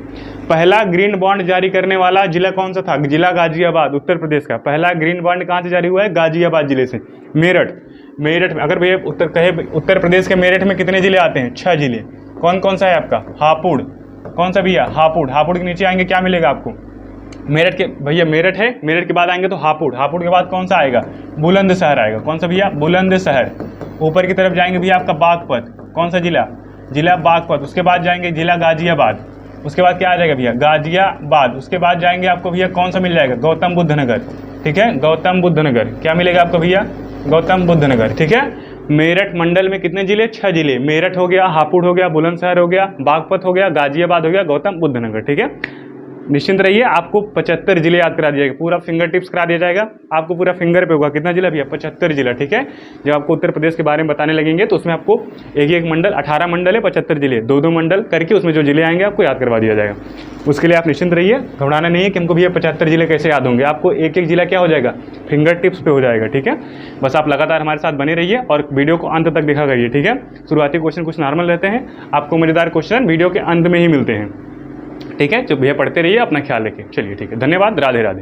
पहला ग्रीन बॉन्ड जारी करने वाला जिला कौन सा था, जिला गाजियाबाद, उत्तर प्रदेश का। पहला ग्रीन बॉन्ड कहाँ से जारी हुआ है, गाजियाबाद जिले से। मेरठ में। अगर भैया उत्तर प्रदेश के मेरठ में कितने जिले आते हैं, 6 जिले। कौन कौन सा है आपका, हापुड़। कौन सा भैया, हापुड़ के नीचे आएंगे क्या मिलेगा आपको, मेरठ के, भैया मेरठ है, मेरठ के बाद आएंगे तो हापुड़ के बाद कौन सा आएगा, बुलंदशहर आएगा। कौन सा भैया, बुलंदशहर। ऊपर की तरफ जाएंगे भैया आपका बागपत, कौन सा जिला बागपत। उसके बाद जाएंगे जिला गाजियाबाद, उसके बाद क्या आ जाएगा भैया, गाजियाबाद। उसके बाद जाएंगे आपको भैया कौन सा मिल जाएगा, गौतम बुद्ध नगर, ठीक है, गौतम बुद्ध नगर। क्या मिलेगा आपको भैया, गौतम बुद्ध नगर, ठीक है। मेरठ मंडल में कितने जिले, 6 जिले। मेरठ हो गया, हापुड़ हो गया, बुलंदशहर हो गया, बागपत हो गया, गाजियाबाद हो गया, गौतम बुद्ध नगर, ठीक है। निश्चिंत रहिए, आपको 75 जिले याद करा दिया जाएगा, पूरा फिंगर टिप्स करा दिया जाएगा, आपको पूरा फिंगर पे होगा। कितना जिला भैया? 75 जिला, ठीक है। जब आपको उत्तर प्रदेश के बारे में बताने लगेंगे तो उसमें आपको एक एक मंडल, 18 मंडल है, 75 जिले, 2-2 मंडल करके उसमें जो जिले आएंगे आपको याद करवा दिया जाएगा। उसके लिए आप निश्चिंत रहिए, घबराना नहीं है कि हमको भैया 75 जिले कैसे याद होंगे, आपको एक एक जिला क्या हो जाएगा? फिंगर टिप्स पे हो जाएगा, ठीक है। बस आप लगातार हमारे साथ बने रहिए और वीडियो को अंत तक देखा करिए, ठीक है। शुरुआती क्वेश्चन कुछ नॉर्मल रहते हैं, आपको मजेदार क्वेश्चन वीडियो के अंत में ही मिलते हैं, ठीक है। तो भैया पढ़ते रहिए, अपना ख्याल रखिए। चलिए ठीक है, धन्यवाद, राधे राधे।